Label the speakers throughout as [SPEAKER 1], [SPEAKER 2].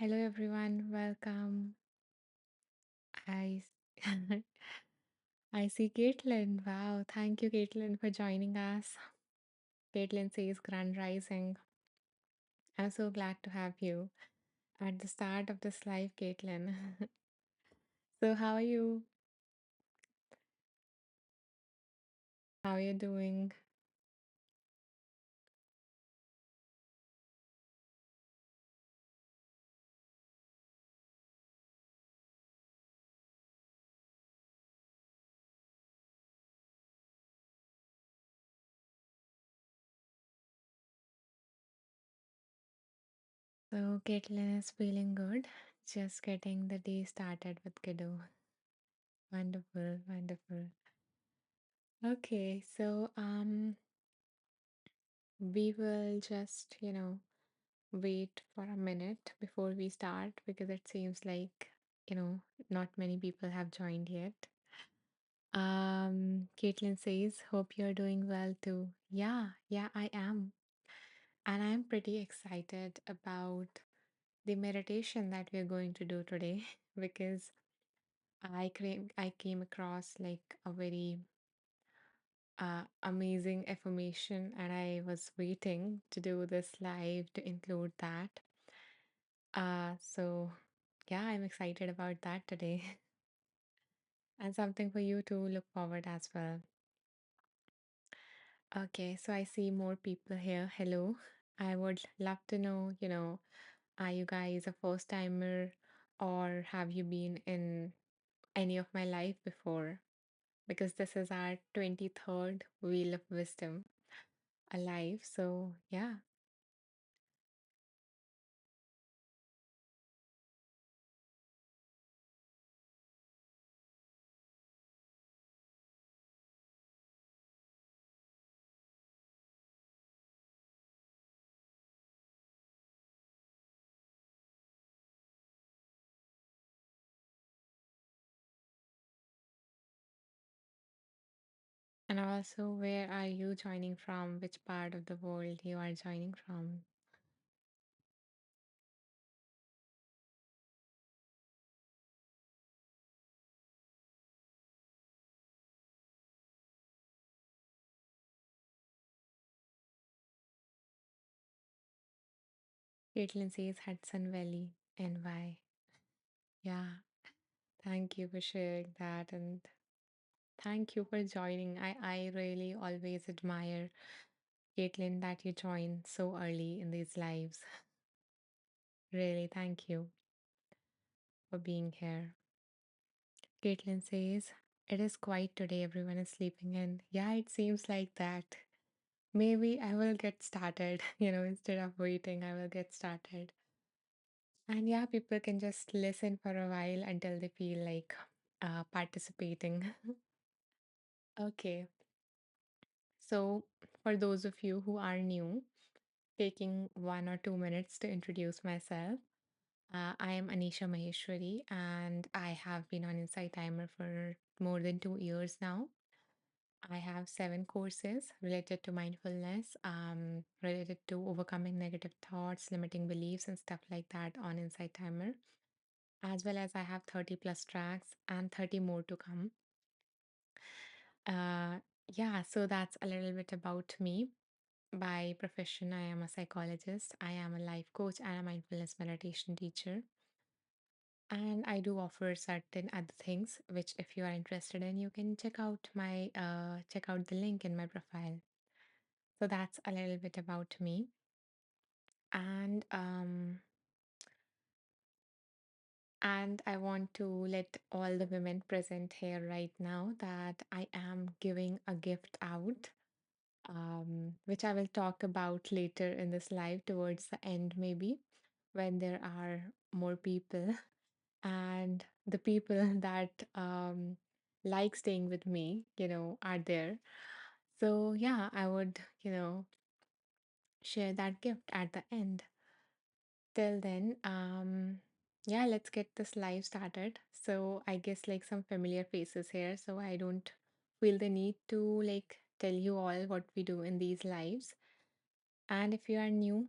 [SPEAKER 1] Hello everyone, welcome. I I see Caitlin. Wow, thank you, Caitlin, for joining us. Caitlin says Grand Rising. I'm so glad to have you at the start of this live, Caitlin. So how are you? How are you doing? So Caitlin is feeling good. Just getting the day started with kiddo. Wonderful, wonderful. Okay, so we will just, wait for a minute before we start because it seems like, not many people have joined yet. Caitlin says, hope you're doing well too. Yeah, I am. And I'm pretty excited about the meditation that we're going to do today because I came across like a very amazing affirmation and I was waiting to do this live to include that. So yeah, I'm excited about that today and something for you to look forward as well. Okay, so I see more people here. Hello. I would love to know, are you guys a first timer or have you been in any of my life before? Because this is our 23rd Wheel of Wisdom alive. So yeah. And also, where are you joining from? Which part of the world you are joining from? Caitlin says Hudson Valley. And why? Yeah, thank you for sharing that and thank you for joining. I really always admire Caitlin that you join so early in these lives. Really, thank you for being here. Caitlin says, it is quiet today, everyone is sleeping in. Yeah, it seems like that. Maybe I will get started, instead of waiting, I will get started. And yeah, people can just listen for a while until they feel like participating. Okay, so for those of you who are new, taking 1 or 2 minutes to introduce myself. I am Anisha Maheshwari, and I have been on Insight Timer for more than 2 years now. I have 7 courses related to mindfulness, related to overcoming negative thoughts, limiting beliefs, and stuff like that on Insight Timer, as well as I have 30 plus tracks and 30 more to come. Yeah, so that's a little bit about me. By profession, I am a psychologist, I am a life coach, and a mindfulness meditation teacher. And I do offer certain other things, which if you are interested in, you can check out the link in my profile. So that's a little bit about me. And I want to let all the women present here right now that I am giving a gift out, which I will talk about later in this live towards the end, maybe when there are more people. And the people that like staying with me, are there. So yeah, I would, share that gift at the end. Till then, yeah, let's get this live started. So I guess like some familiar faces here, so I don't feel the need to like tell you all what we do in these lives. And if you are new,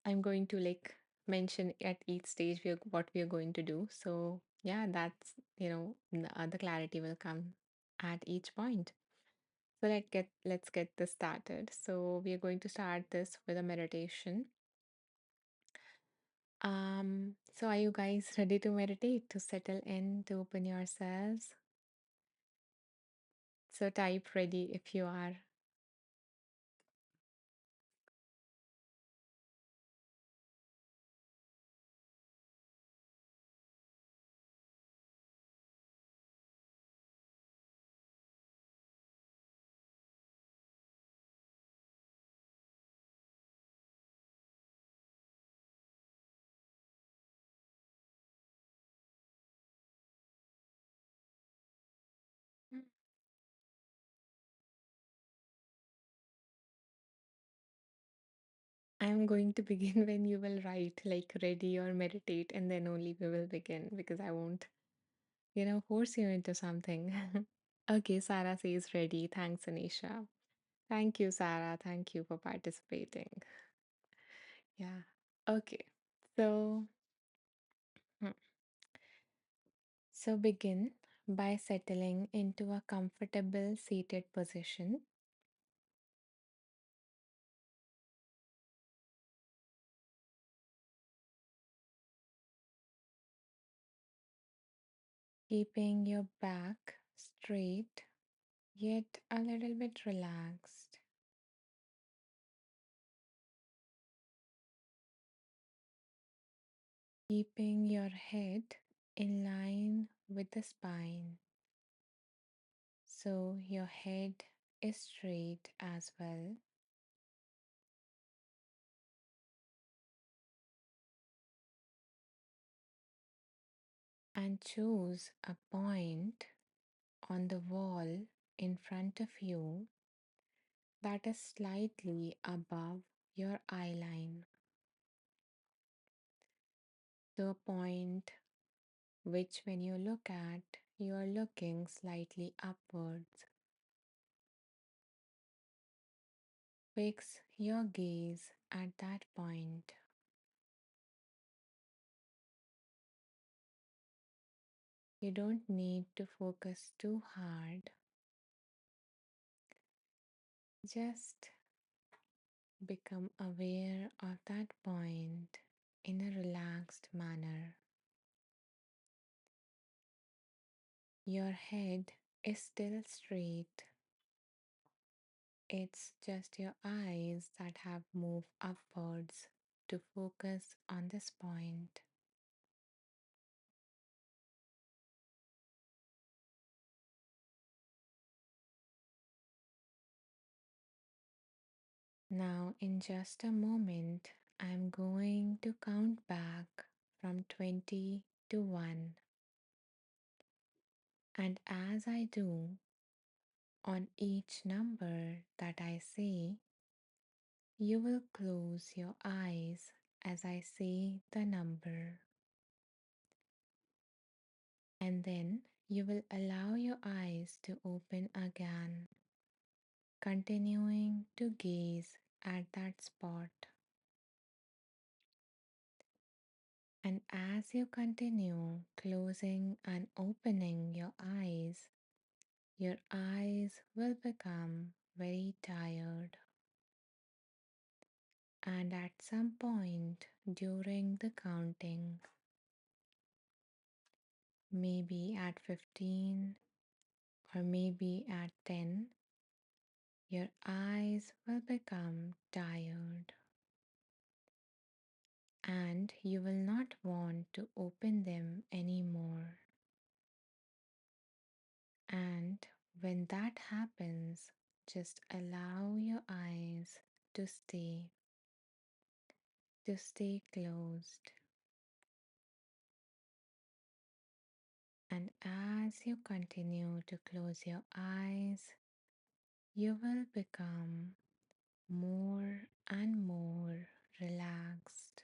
[SPEAKER 1] I'm going to like mention at each stage what we are going to do. So yeah, that's the clarity will come at each point. So let's get this started. So we are going to start this with a meditation. So are you guys ready to meditate, to settle in, to open yourselves? So type ready if you are. Mm. I'm going to begin when you will write like ready or meditate, and then only we will begin because I won't, force you into something. Okay, Sarah says ready. Thanks, Anisha. Thank you, Sarah. Thank you for participating. Yeah. Okay. So, hmm. So begin by settling into a comfortable seated position, keeping your back straight yet a little bit relaxed. Keeping your head in line with the spine. So your head is straight as well. And choose a point on the wall in front of you that is slightly above your eye line. So a point which, when you look at, you are looking slightly upwards. Fix your gaze at that point. You don't need to focus too hard. Just become aware of that point in a relaxed manner. Your head is still straight. It's just your eyes that have moved upwards to focus on this point. Now, in just a moment, I'm going to count back from 20 to 1. And as I do, on each number that I say, you will close your eyes as I say the number. And then you will allow your eyes to open again, continuing to gaze at that spot. And as you continue closing and opening your eyes will become very tired. And at some point during the counting, maybe at 15 or maybe at 10, your eyes will become tired and you will not want to open them anymore. And when that happens, just allow your eyes to stay closed. And as you continue to close your eyes, you will become more and more relaxed.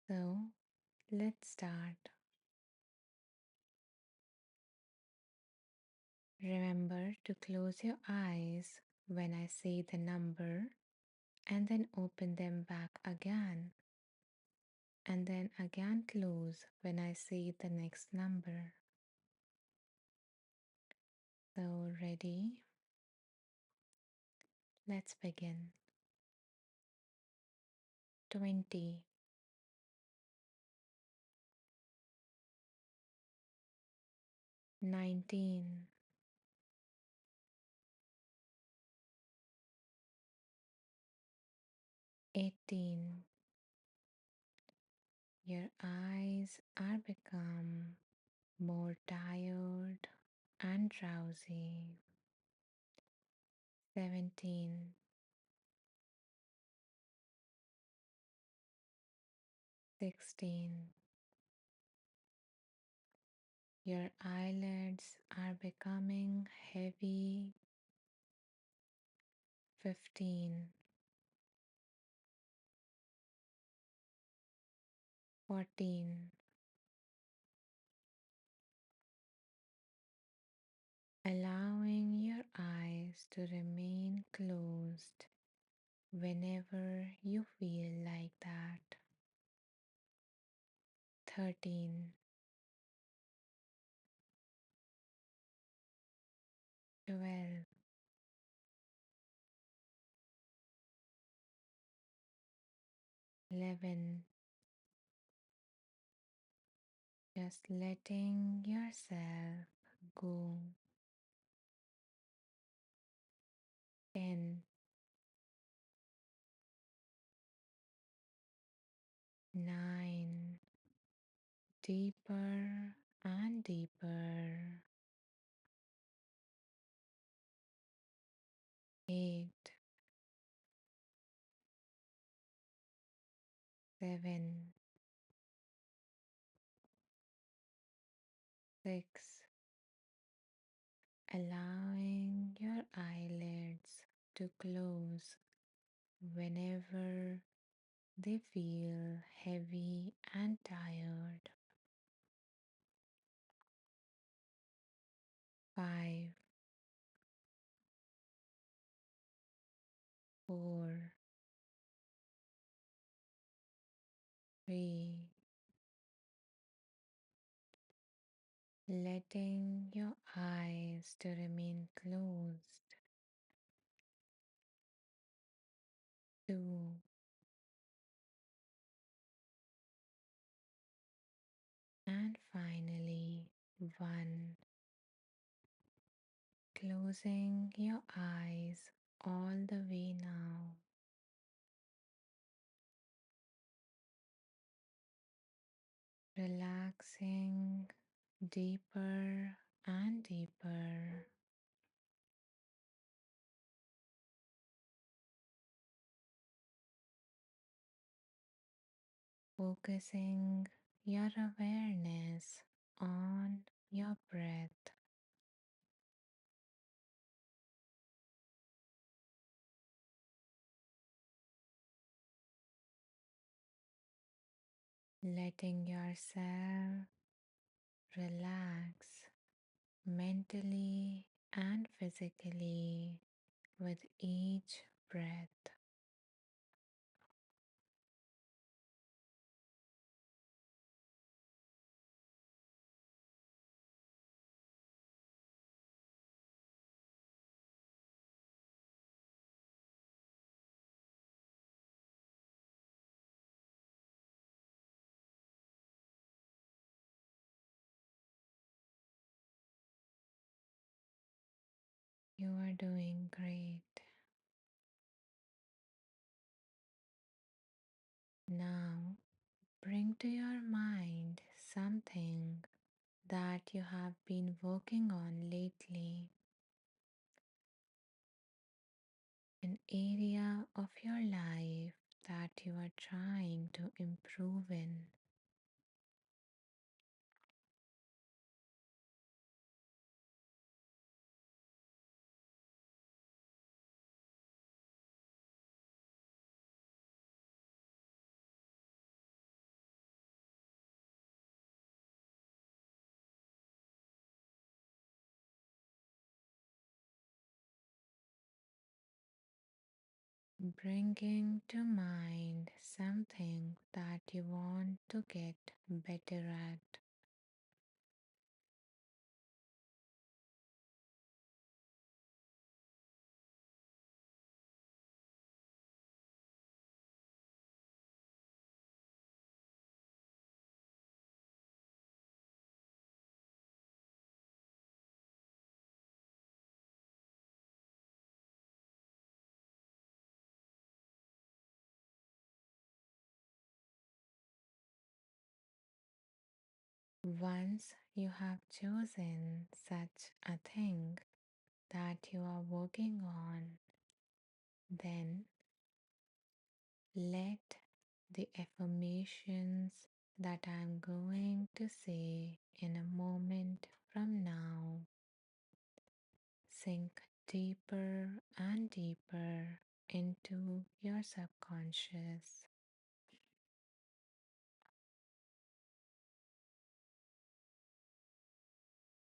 [SPEAKER 1] So let's start. Remember to close your eyes when I say the number and then open them back again, and then again close when I say the next number. So, ready? Let's begin. 20, 19, 18. Your eyes are become more tired and drowsy. 17, 16. Your eyelids are becoming heavy. 15, 14. Allowing your eyes to remain closed whenever you feel like that. 13, 12, 11. Just letting yourself go. 10, 9. Deeper and deeper. 8, 7, 6. Allowing your eyelids to close whenever they feel heavy and tired. 5, 4, 3. Letting your eyes to remain closed. 2, and finally 1. Closing your eyes all the way now. Relaxing deeper and deeper. Focusing your awareness on your breath. Letting yourself relax mentally and physically with each breath. You are doing great. Now bring to your mind something that you have been working on lately, an area of your life that you are trying to improve in. bringing to mind something that you want to get better at. Once you have chosen such a thing that you are working on, then let the affirmations that I'm going to say in a moment from now sink deeper and deeper into your subconscious.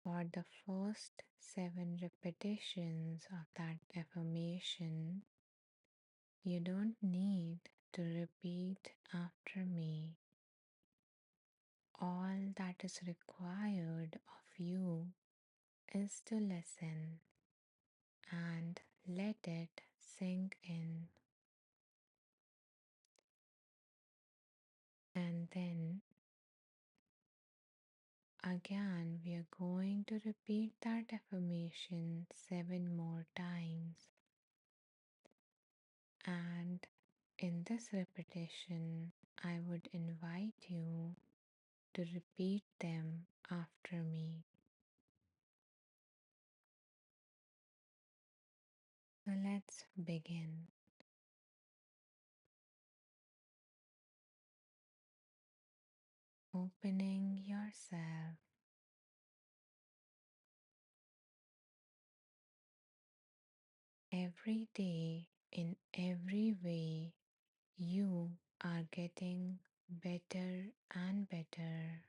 [SPEAKER 1] For the first 7 repetitions of that affirmation, you don't need to repeat after me. All that is required of you is to listen and let it sink in. And then again, we are going to repeat that affirmation 7 more times. And in this repetition, I would invite you to repeat them after me. So let's begin. Opening yourself. Every day, in every way, you are getting better and better.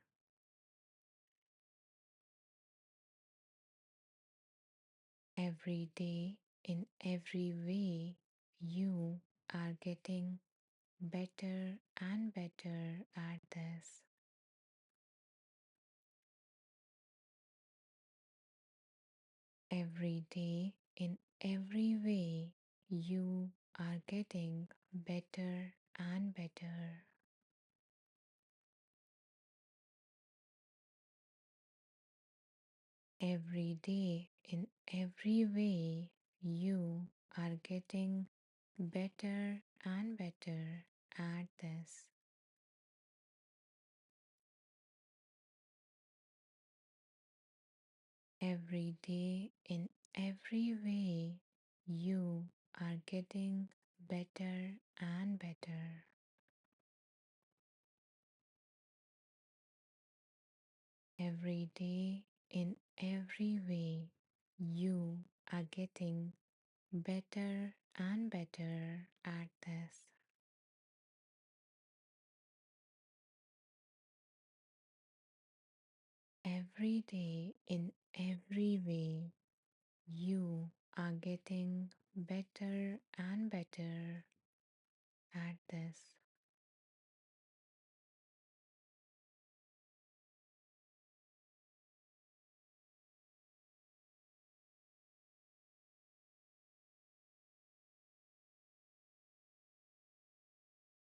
[SPEAKER 1] Every day, in every way, you are getting better and better at this. Every day, in every way, you are getting better and better. Every day, in every way, you are getting better and better at this. Every day, in every way, you are getting better and better. Every day, in every way, you are getting better and better at this. Every day, in every way, you are getting better and better at this.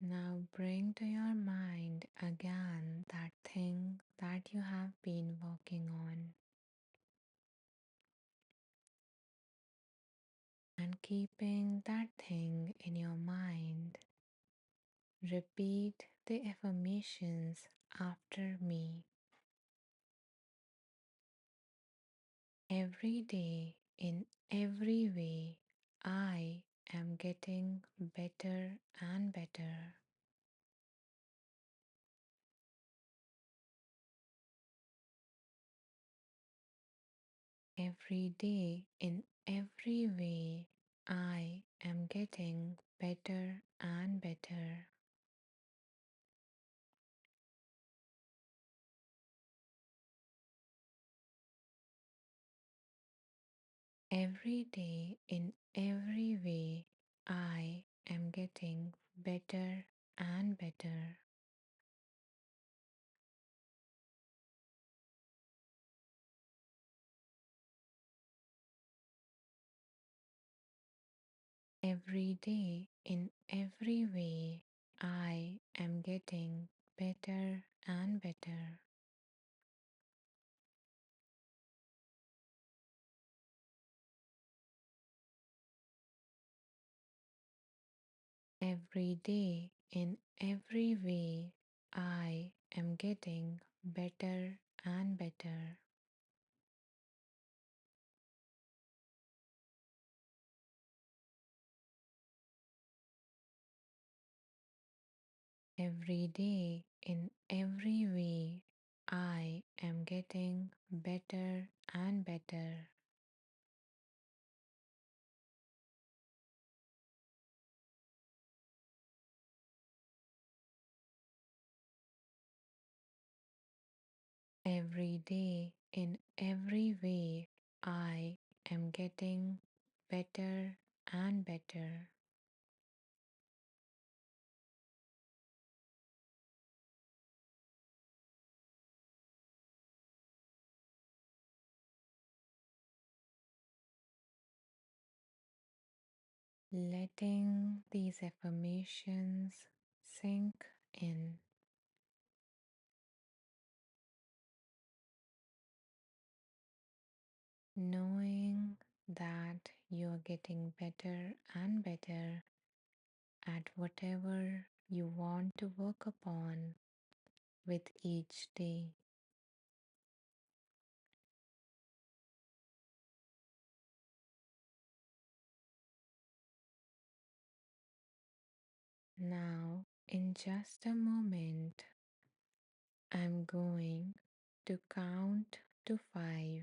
[SPEAKER 1] Now bring to your mind again that thing that you have been working on and keeping that thing in your mind. Repeat the affirmations after me. Every day, in every way, I am getting better and better. Every day, in every way, I am getting better and better. Every day, in every way, I am getting better and better. Every day, in every way, I am getting better and better. Every day, in every way, I am getting better and better. Every day, in every way, I am getting better and better. Every day, in every way, I am getting better and better. Letting these affirmations sink in, knowing that you're getting better and better at whatever you want to work upon with each day. Now, in just a moment, I'm going to count to 5,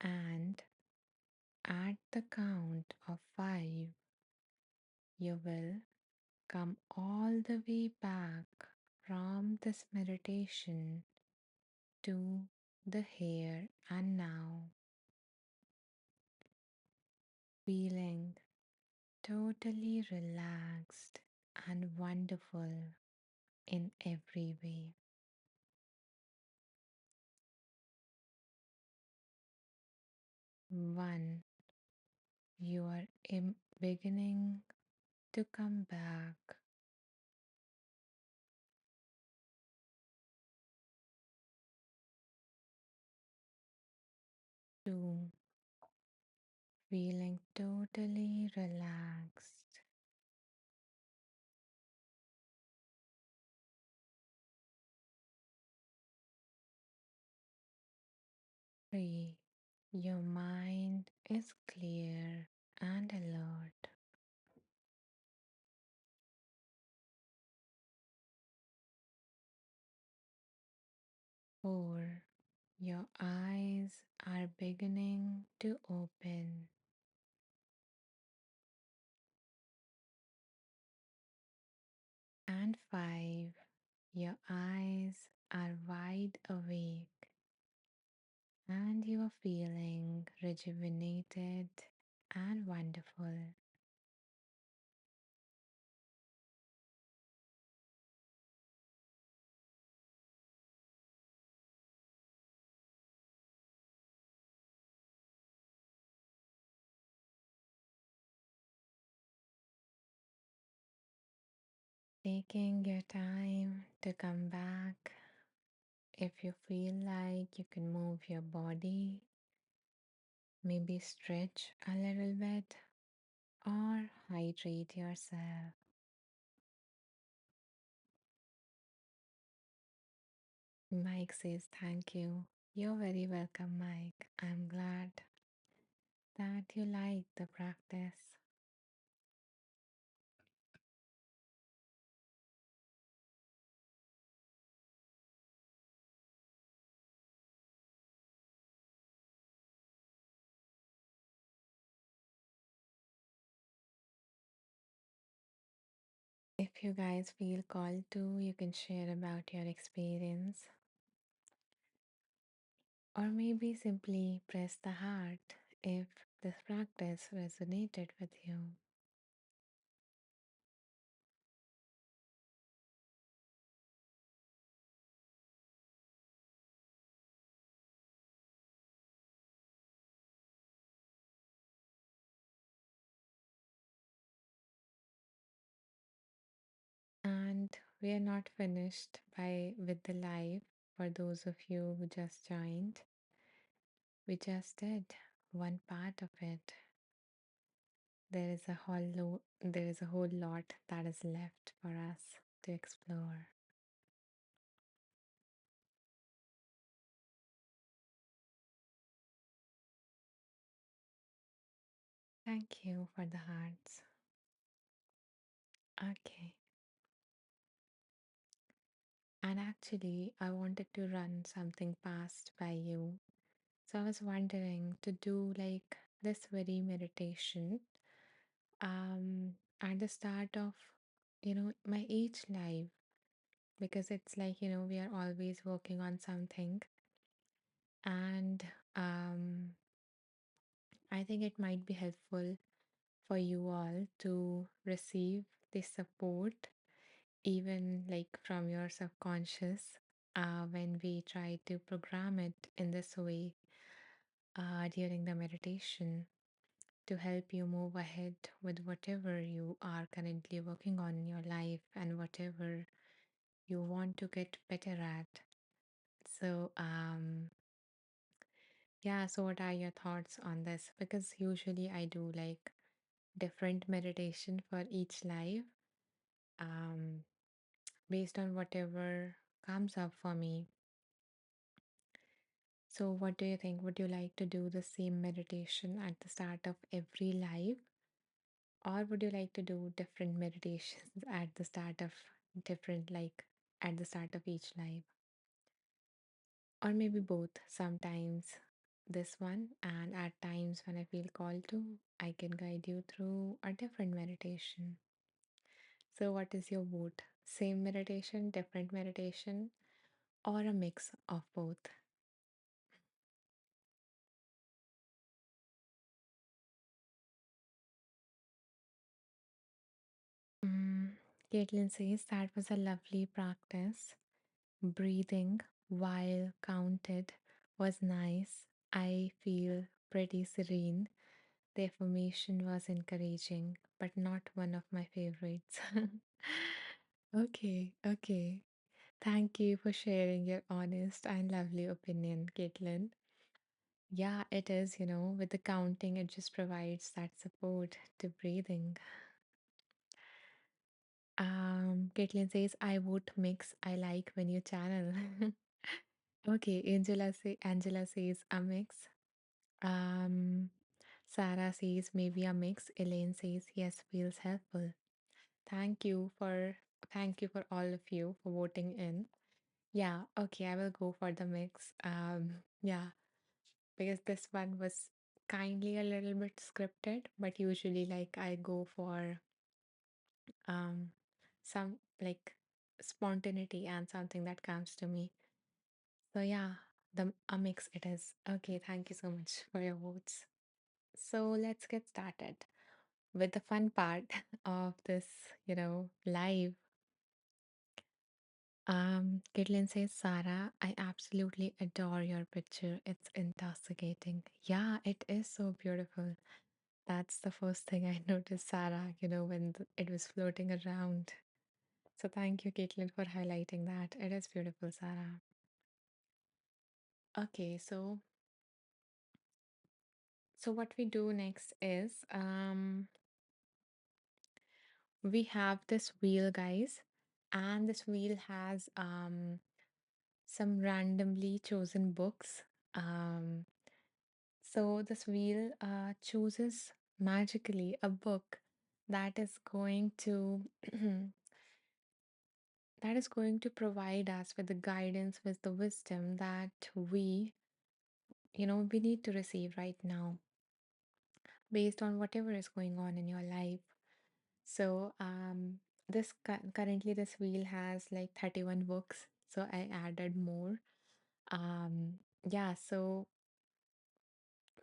[SPEAKER 1] and at the count of 5, you will come all the way back from this meditation to the here and now, feeling totally relaxed and wonderful in every way. 1. You are beginning to come back. 2. Feeling totally relaxed. 3. Your mind is clear and alert. 4. Your eyes are beginning to open. And 5. Your eyes are wide awake and you are feeling rejuvenated and wonderful. Taking your time to come back. If you feel like you can move your body, maybe stretch a little bit or hydrate yourself. Mike says thank you. You're very welcome, Mike. I'm glad that you like the practice. If you guys feel called to, you can share about your experience, or maybe simply press the heart if this practice resonated with you. And we are not finished by with the live for those of you who just joined. We just did one part of it. There is a whole lot that is left for us to explore. Thank you for the hearts. Okay. And actually, I wanted to run something past by you. So I was wondering to do like this very meditation at the start of my each life, because it's like we are always working on something. And I think it might be helpful for you all to receive this support, even like from your subconscious, when we try to program it in this way during the meditation to help you move ahead with whatever you are currently working on in your life and whatever you want to get better at. So, yeah, so what are your thoughts on this? Because usually I do like different meditation for each life, um, based on whatever comes up for me. So, what do you think? Would you like to do the same meditation at the start of every life? Or would you like to do different meditations at the start of different, like at the start of each life? Or maybe both. Sometimes this one, and at times when I feel called to, I can guide you through a different meditation. So, what is your vote? Same meditation, different meditation, or a mix of both? Mm, Caitlin says that was a lovely practice. Breathing while counted was nice. I feel pretty serene. The affirmation was encouraging, but not one of my favorites. Okay, okay. Thank you for sharing your honest and lovely opinion, Caitlin. Yeah, it is, with the counting, it just provides that support to breathing. Caitlin says, I would mix. I like when you channel. Okay, Angela says a mix. Um, Sarah says maybe a mix. Elaine says yes, feels helpful. Thank you for thank you for all of you for voting in. Yeah, okay, I will go for the mix. Yeah, because this one was kindly a little bit scripted, but usually like I go for um some like spontaneity and something that comes to me. So yeah, the a mix it is. Okay, thank you so much for your votes. So let's get started with the fun part of this, live. Caitlin says, Sarah, I absolutely adore your picture. It's intoxicating. Yeah, it is so beautiful. That's the first thing I noticed, Sarah, when it was floating around. So thank you, Caitlin, for highlighting that. It is beautiful, Sarah. Okay, so what we do next is we have this wheel, guys, and this wheel has some randomly chosen books. Um, so this wheel chooses magically a book that is going to that is going to provide us with the guidance, with the wisdom that we need to receive right now based on whatever is going on in your life. So currently this wheel has like 31 books, so I added more. Yeah, so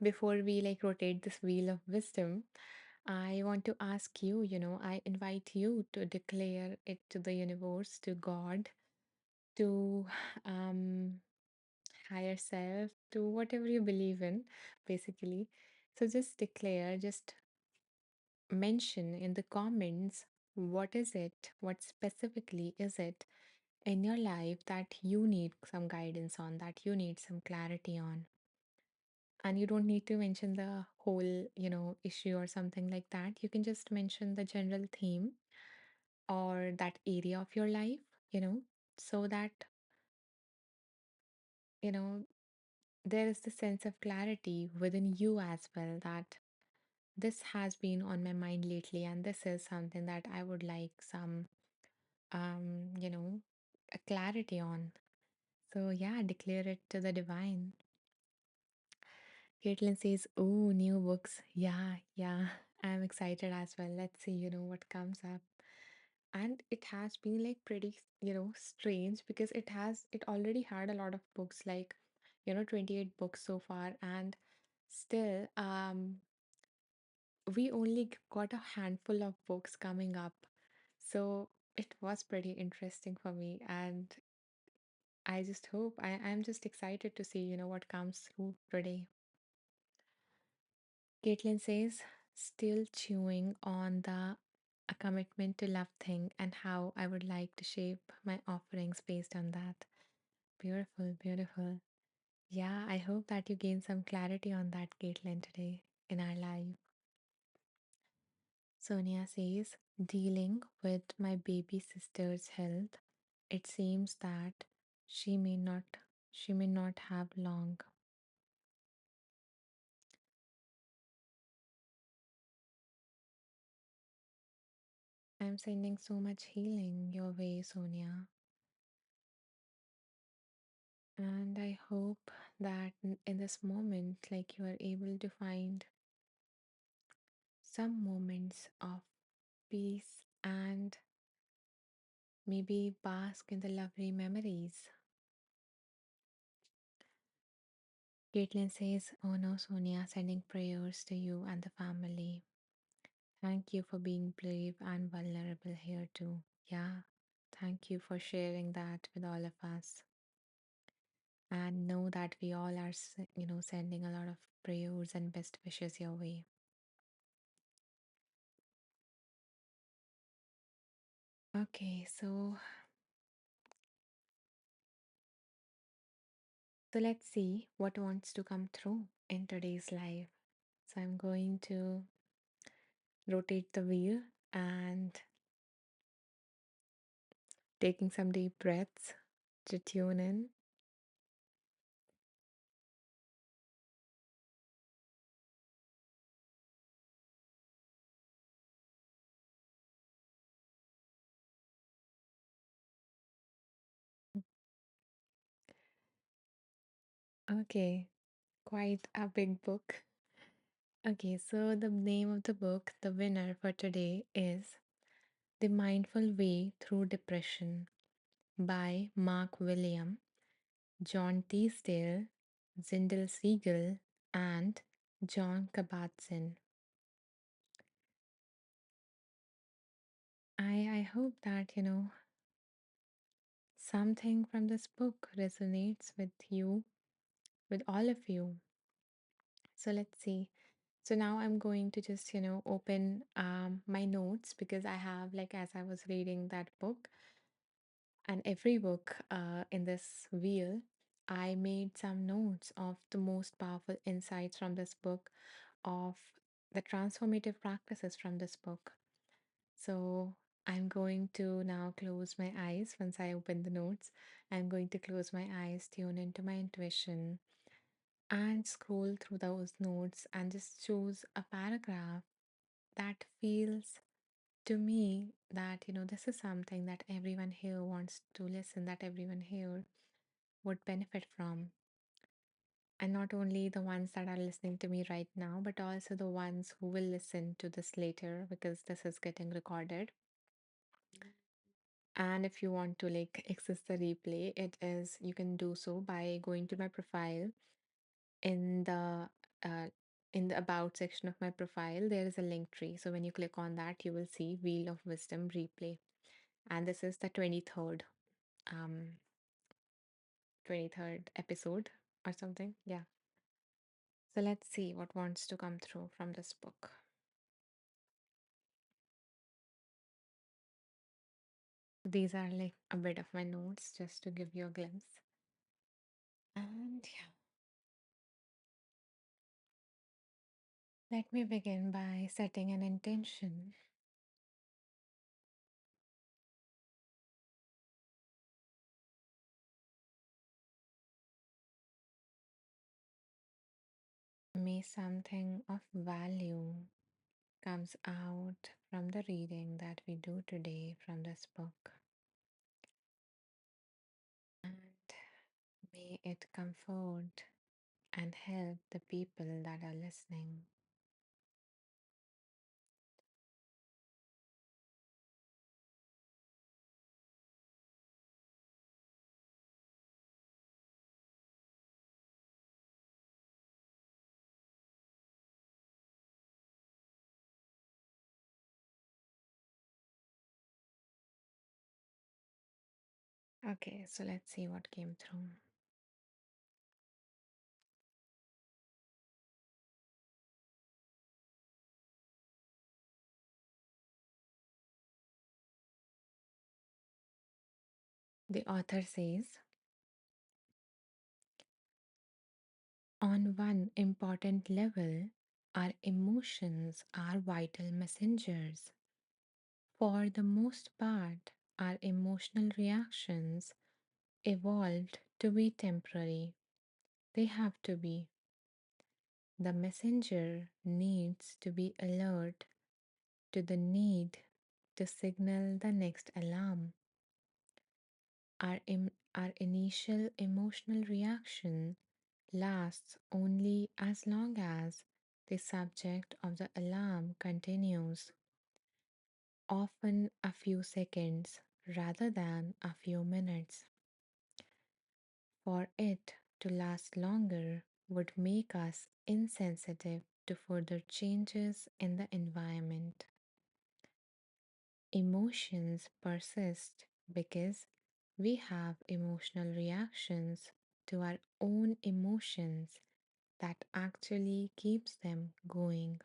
[SPEAKER 1] before we like rotate this wheel of wisdom, I want to ask you, I invite you to declare it to the universe, to God, to um, higher self, to whatever you believe in, basically. So just declare, just mention in the comments what is it, what specifically is it in your life that you need some guidance on, that you need some clarity on. And you don't need to mention the whole, issue or something like that. You can just mention the general theme or that area of your life, you know, so that, you know, there is the sense of clarity within you as well that this has been on my mind lately and this is something that I would like some, um, you know, a clarity on. So yeah, declare it to the divine. Caitlin says, "Oh, new books. Yeah, yeah. I'm excited as well. Let's see, what comes up." And it has been like pretty, strange because it already had a lot of books, like, 28 books so far, and still, we only got a handful of books coming up. So it was pretty interesting for me, and I just hope I'm just excited to see, what comes through today. Caitlin says, still chewing on the a commitment to love thing and how I would like to shape my offerings based on that. Beautiful, beautiful. Yeah, I hope that you gain some clarity on that, Caitlin, today in our live. Sonia says, dealing with my baby sister's health, it seems that she may not she may not have long. I'm sending so much healing your way, Sonia. And I hope that in this moment, like you are able to find some moments of peace and maybe bask in the lovely memories. Caitlin says, "Oh no, Sonia, sending prayers to you and the family. Thank you for being brave and vulnerable here too." Yeah, thank you for sharing that with all of us. And know that we all are, sending a lot of prayers and best wishes your way. Okay, so let's see what wants to come through in today's live. So I'm going to rotate the wheel and taking some deep breaths to tune in. Okay, quite a big book. Okay, so the name of the book, the winner for today, is The Mindful Way Through Depression by Mark William, John Teasdale, Zindel Siegel, and John Kabat-Zinn. I hope that, something from this book resonates with you, with all of you. So let's see. So now I'm going to just, open my notes because I have, like, as I was reading that book and every book in this wheel, I made some notes of the most powerful insights from this book, of the transformative practices from this book. So I'm going to now close my eyes once I open the notes. I'm going to close my eyes, tune into my intuition, and scroll through those notes and just choose a paragraph that feels to me that, this is something that everyone here wants to listen, that everyone here would benefit from. And not only the ones that are listening to me right now, but also the ones who will listen to this later because this is getting recorded. And if you want to like access the replay, you can do so by going to my profile in the in the about section of my profile, there is a link tree. So when you click on that, you will see Wheel of Wisdom replay. And this is the um 23rd episode or something. Yeah. So let's see what wants to come through from this book. These are like a bit of my notes just to give you a glimpse. And yeah, let me begin by setting an intention. May something of value comes out from the reading that we do today from this book. And may it comfort and help the people that are listening. Okay, so let's see what came through. The author says, on one important level, our emotions are vital messengers. For the most part, our emotional reactions evolved to be temporary. They have to be. The messenger needs to be alert to the need to signal the next alarm. Our initial emotional reaction lasts only as long as the subject of the alarm continues, often a few seconds rather than a few minutes. For it to last longer would make us insensitive to further changes in the environment. Emotions persist because we have emotional reactions to our own emotions that actually keeps them going.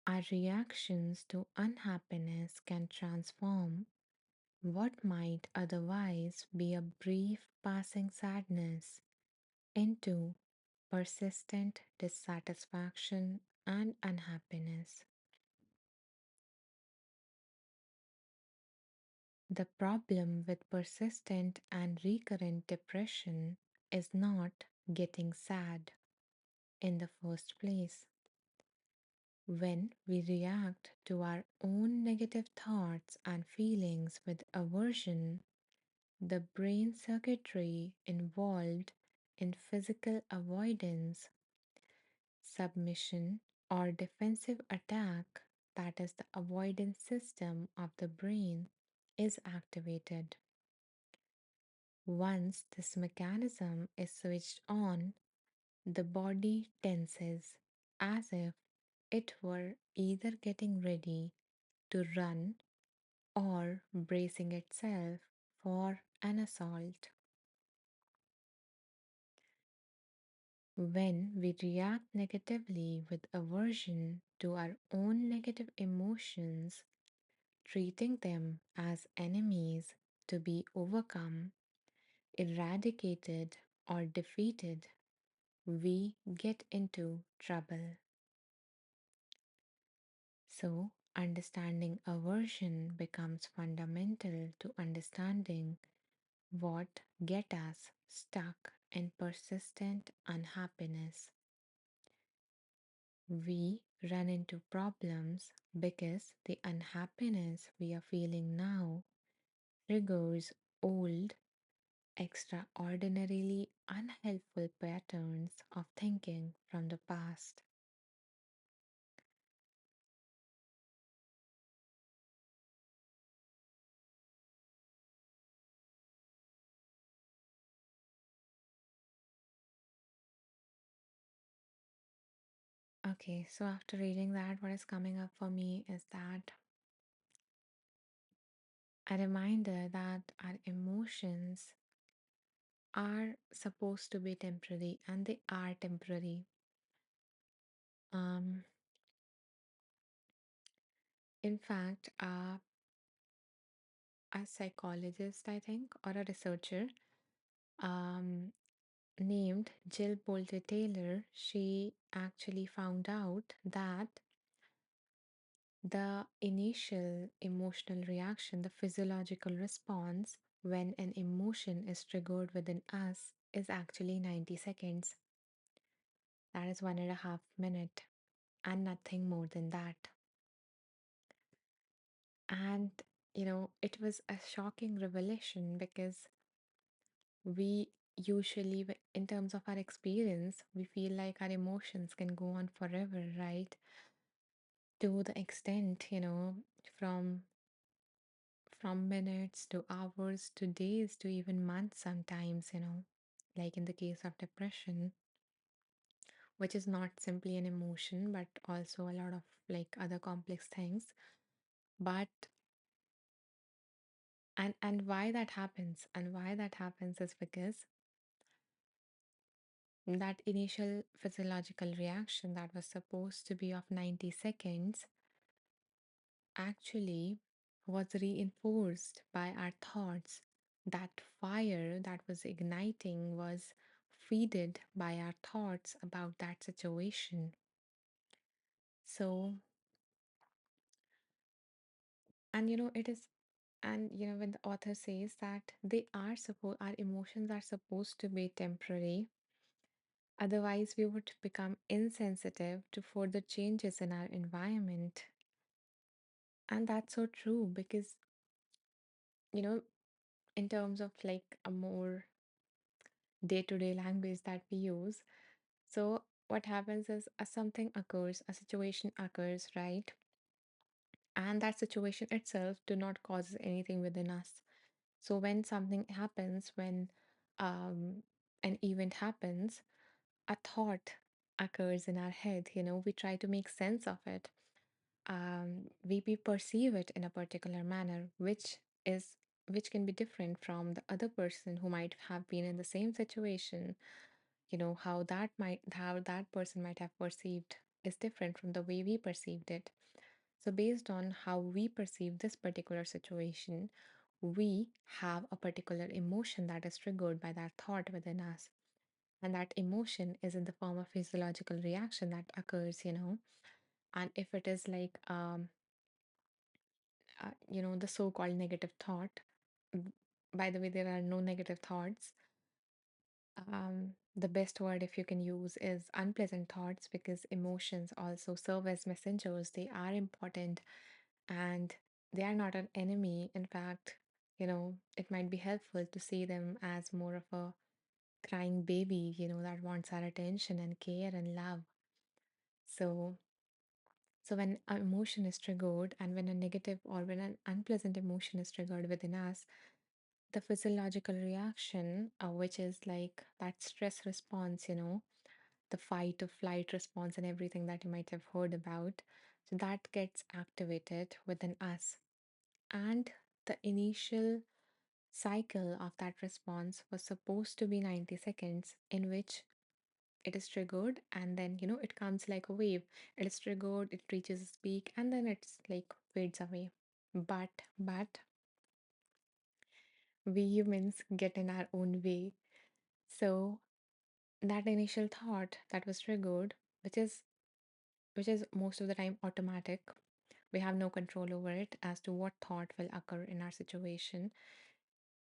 [SPEAKER 1] Our reactions to unhappiness can transform what might otherwise be a brief passing sadness into persistent dissatisfaction and unhappiness. The problem with persistent and recurrent depression is not getting sad in the first place. When we react to our own negative thoughts and feelings with aversion, the brain circuitry involved in physical avoidance, submission, or defensive attack, that is, the avoidance system of the brain, is activated. Once this mechanism is switched on, the body tenses as if it were either getting ready to run or bracing itself for an assault. When we react negatively with aversion to our own negative emotions, treating them as enemies to be overcome, eradicated, or defeated, we get into trouble. So, understanding aversion becomes fundamental to understanding what get us stuck in persistent unhappiness. We run into problems because the unhappiness we are feeling now triggers old, extraordinarily unhelpful patterns of thinking from the past. Okay, so after reading that, what is coming up for me is that a reminder that our emotions are supposed to be temporary and they are temporary. Um, in fact, a psychologist, I think, or a researcher um, named Jill Bolte Taylor, she actually found out that the initial emotional reaction, the physiological response when an emotion is triggered within us, is actually 90 seconds. That is 1.5 minutes, and nothing more than that. And, it was a shocking revelation because we usually, in terms of our experience, we feel like our emotions can go on forever, right? To the extent, from minutes to hours to days to even months sometimes, like in the case of depression, which is not simply an emotion, but also a lot of like other complex things. But and why that happens is because that initial physiological reaction that was supposed to be of 90 seconds actually was reinforced by our thoughts. That fire that was igniting was feeded by our thoughts about that situation. So, and it is, and when the author says that our emotions are supposed to be temporary, otherwise we would become insensitive to further changes in our environment. And that's so true because, you know, in terms of like a more day to day language that we use. So, what happens is something occurs, a situation occurs, right? And that situation itself do not cause anything within us. So, when something happens, when um, an event happens, a thought occurs in our head. We try to make sense of it. We perceive it in a particular manner, which can be different from the other person who might have been in the same situation. How that person might have perceived is different from the way we perceived it. So based on how we perceive this particular situation, we have a particular emotion that is triggered by that thought within us, and that emotion is in the form of physiological reaction that occurs. And if it is like the so-called negative thought, b- by the way, there are no negative thoughts. The best word, if you can use, is unpleasant thoughts, because emotions also serve as messengers. They are important, and they are not an enemy. In fact, it might be helpful to see them as more of a crying baby, that wants our attention and care and love. So, so when an emotion is triggered, and when a negative or when an unpleasant emotion is triggered within us, the physiological reaction, which is like that stress response, the fight or flight response and everything that you might have heard about. So that gets activated within us. And the initial cycle of that response was supposed to be 90 seconds, in which it is triggered, and then it comes like a wave. It is triggered, it reaches its peak, and then it's like fades away. But we humans get in our own way. So that initial thought that was triggered, which is most of the time automatic, we have no control over it as to what thought will occur in our situation,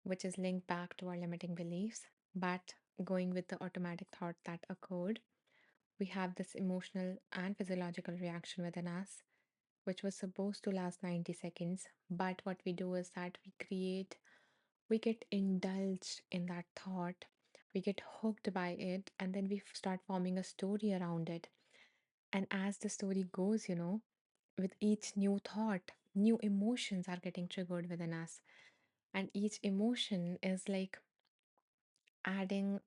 [SPEAKER 1] which is linked back to our limiting beliefs. But going with the automatic thought that occurred, we have this emotional and physiological reaction within us, which was supposed to last 90 seconds. But what we do is that we get indulged in that thought, we get hooked by it, and then we start forming a story around it. And as the story goes, with each new thought, new emotions are getting triggered within us. And each emotion is like adding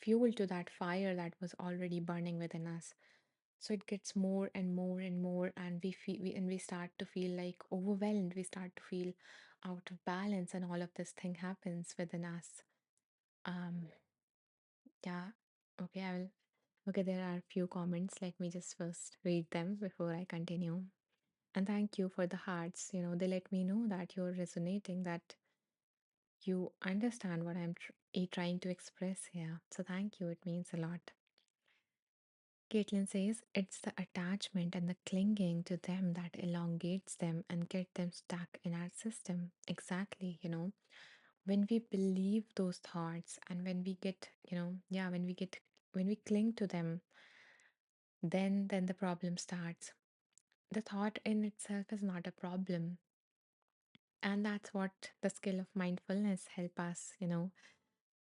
[SPEAKER 1] fuel to that fire that was already burning within us. So it gets more and more and more, and we start to feel like overwhelmed. We start to feel out of balance, and all of this thing happens within us. Um, yeah. Okay, I will. Okay, there are a few comments. Let me just first read them before I continue. And thank you for the hearts. They let me know that you're resonating, that you understand what I'm trying to express here. So thank you. It means a lot. Caitlin says it's the attachment and the clinging to them that elongates them and get them stuck in our system. Exactly, when we believe those thoughts and when we get, yeah, when we cling to them, then the problem starts. The thought in itself is not a problem. And that's what the skill of mindfulness help us,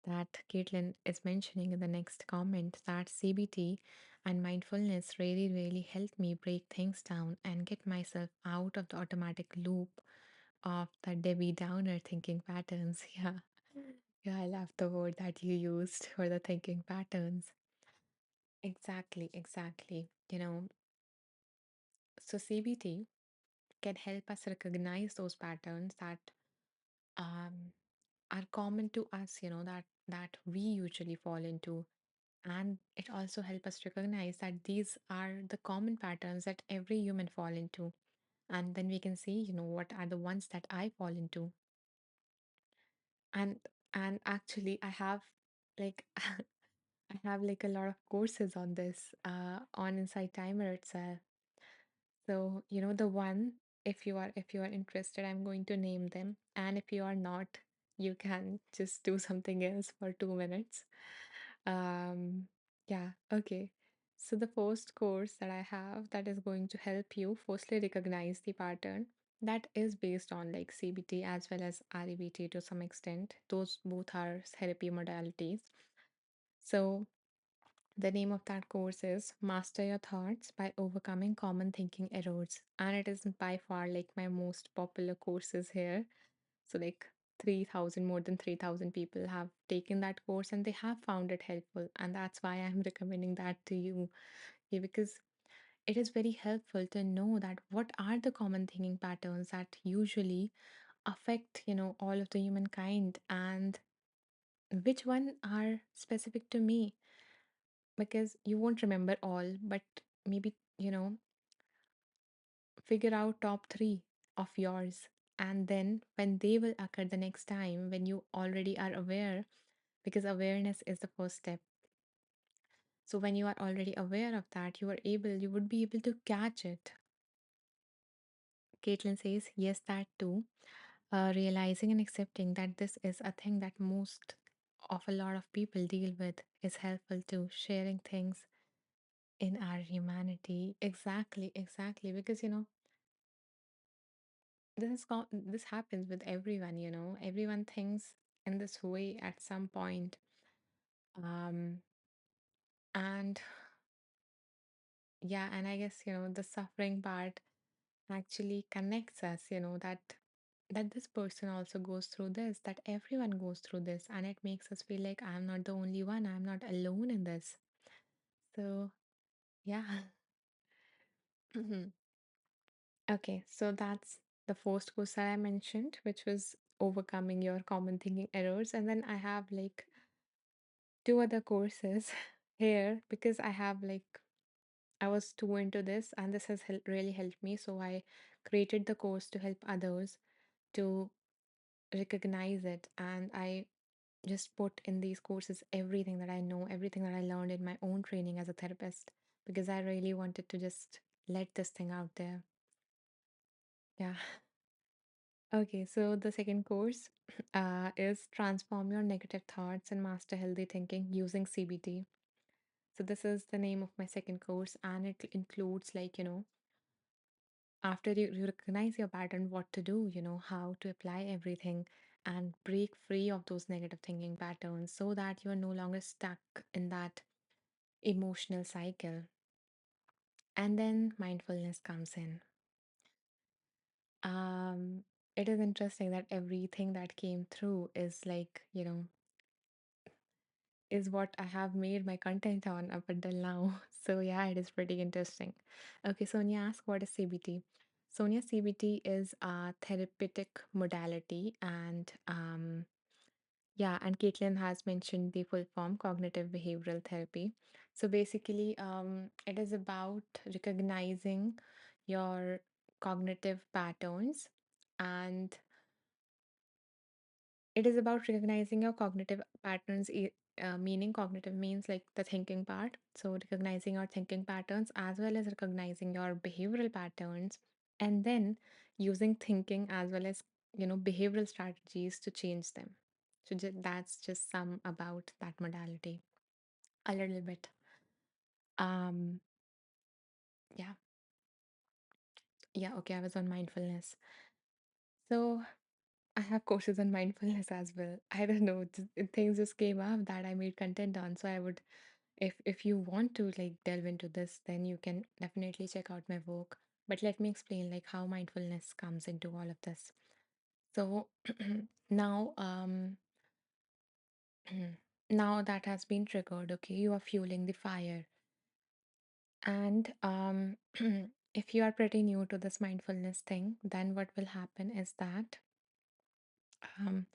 [SPEAKER 1] that Caitlin is mentioning in the next comment, that CBT and mindfulness really, really helped me break things down and get myself out of the automatic loop of the Debbie Downer thinking patterns. Yeah. Yeah, I love the word that you used for the thinking patterns. Exactly, exactly. So CBT can help us recognize those patterns that um, are common to us, that we usually fall into. And it also helps us recognize that these are the common patterns that every human fall into. And then we can see, what are the ones that I fall into. And actually I have like I have like a lot of courses on this on Insight Timer itself. So, the one, if you are interested, I'm going to name them. And if you are not, you can just do something else for 2 minutes. Um, yeah, okay. So the first course that I have that is going to help you firstly recognize the pattern, that is based on like CBT as well as REBT to some extent. Those both are therapy modalities. So the name of that course is Master Your Thoughts by Overcoming Common Thinking Errors. And it is by far like my most popular courses here. So like 3,000, more than 3,000 people have taken that course and they have found it helpful. And that's why I'm recommending that to you. Yeah, because it is very helpful to know that what are the common thinking patterns that usually affect, all of the humankind, and which one are specific to me, because you won't remember all, but maybe, figure out top three of yours. And then when they will occur the next time, when you already are aware, because awareness is the first step. So when you are already aware of that, you would be able to catch it. Caitlin says, yes, that too. Realizing and accepting that this is a thing that most of a lot of people deal with is helpful too. Sharing things in our humanity. Exactly, exactly. Because, this happens with everyone, everyone thinks in this way at some point. Um, and yeah, and I guess, the suffering part actually connects us, that this person also goes through this, that everyone goes through this, and it makes us feel like I'm not the only one, I'm not alone in this. So, yeah. Okay, so that's the first course that I mentioned, which was overcoming your common thinking errors. And then I have like two other courses here, because I was too into this and this has really helped me. So I created the course to help others to recognize it. And I just put in these courses everything that I know, everything that I learned in my own training as a therapist, because I really wanted to just let this thing out there. Yeah. Okay, so the second course is Transform Your Negative Thoughts and Master Healthy Thinking Using CBT. So this is the name of my second course, and it includes like, after you recognize your pattern, what to do, how to apply everything and break free of those negative thinking patterns so that you're no longer stuck in that emotional cycle. And then mindfulness comes in. Um, it is interesting that everything that came through is like, is what I have made my content on up until now. So yeah, it is pretty interesting. Okay, Sonia asked, what is CBT? Sonia, CBT is a therapeutic modality, and yeah, and Caitlin has mentioned the full form, cognitive behavioral therapy. So basically, it is about recognizing your cognitive patterns, and it is about recognizing your cognitive patterns, meaning cognitive means like the thinking part. So recognizing your thinking patterns as well as recognizing your behavioral patterns, and then using thinking as well as, behavioral strategies to change them. So that's just some about that modality a little bit. Um, yeah, yeah. Okay, I was on mindfulness. So I have courses on mindfulness as well. I don't know, things just came up that I made content on. So I would, if you want to like delve into this, then you can definitely check out my work. But let me explain like how mindfulness comes into all of this. So now, now that has been triggered, okay, you are fueling the fire. And if you are pretty new to this mindfulness thing, then what will happen is that um,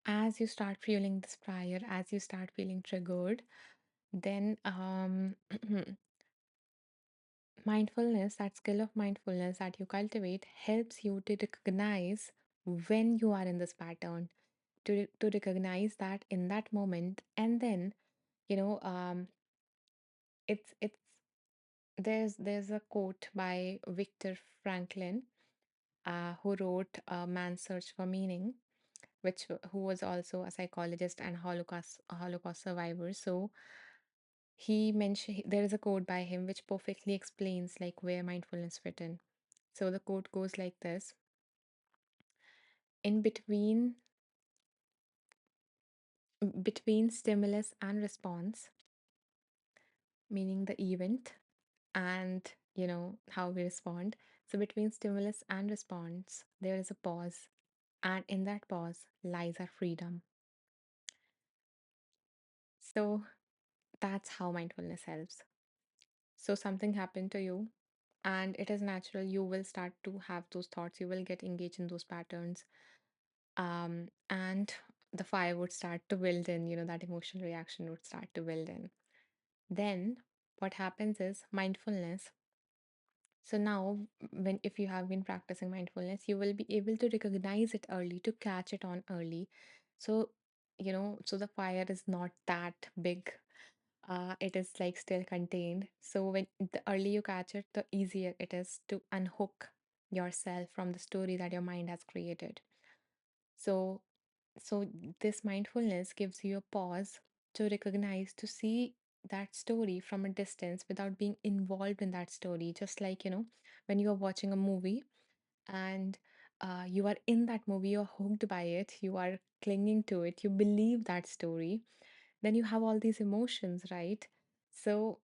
[SPEAKER 1] as you start feeling this fire, as you start feeling triggered, then mindfulness, that skill of mindfulness that you cultivate, helps you to recognize when you are in this pattern, to recognize that in that moment, and then you know it's there's a quote by Viktor Franklin, who wrote Man's Search for Meaning, who was also a psychologist and Holocaust survivor. So he mentioned, there is a quote by him which perfectly explains like where mindfulness fit in. So the quote goes like this: in between stimulus and response, meaning the event and how we respond. So between stimulus and response, there is a pause, and in that pause lies our freedom. So that's how mindfulness helps. So something happened to you, and it is natural. You will start to have those thoughts. You will get engaged in those patterns, and the fire would start to build in. That emotional reaction would start to build in. Then what happens is mindfulness. So now, when if you have been practicing mindfulness, you will be able to recognize it early, to catch it on early. So so the fire is not that big, it is like still contained. So when the early you catch it, the easier it is to unhook yourself from the story that your mind has created. So so this mindfulness gives you a pause to recognize, to see that story from a distance without being involved in that story. Just like, when you are watching a movie, and you are in that movie, you're hooked by it, you are clinging to it, you believe that story, then you have all these emotions, right? So,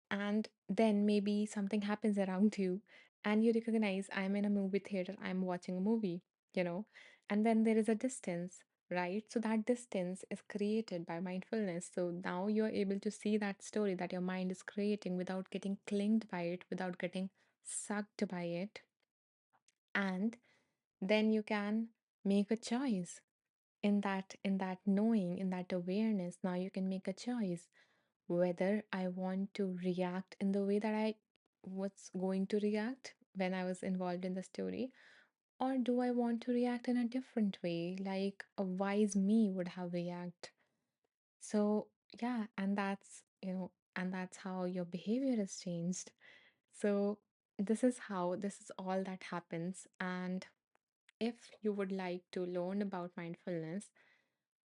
[SPEAKER 1] and then maybe something happens around you, and you recognize, I'm in a movie theater, I'm watching a movie, you know, and then there is a distance, right? So that distance is created by mindfulness. So now you're able to see that story that your mind is creating without getting clinged by it, without getting sucked by it. And then you can make a choice in that knowing, in that awareness. Now you can make a choice whether I want to react in the way that I was going to react when I was involved in the story, or do I want to react in a different way, like a wise me would have react. So yeah, and that's how your behavior has changed. So this is all that happens. And if you would like to learn about mindfulness,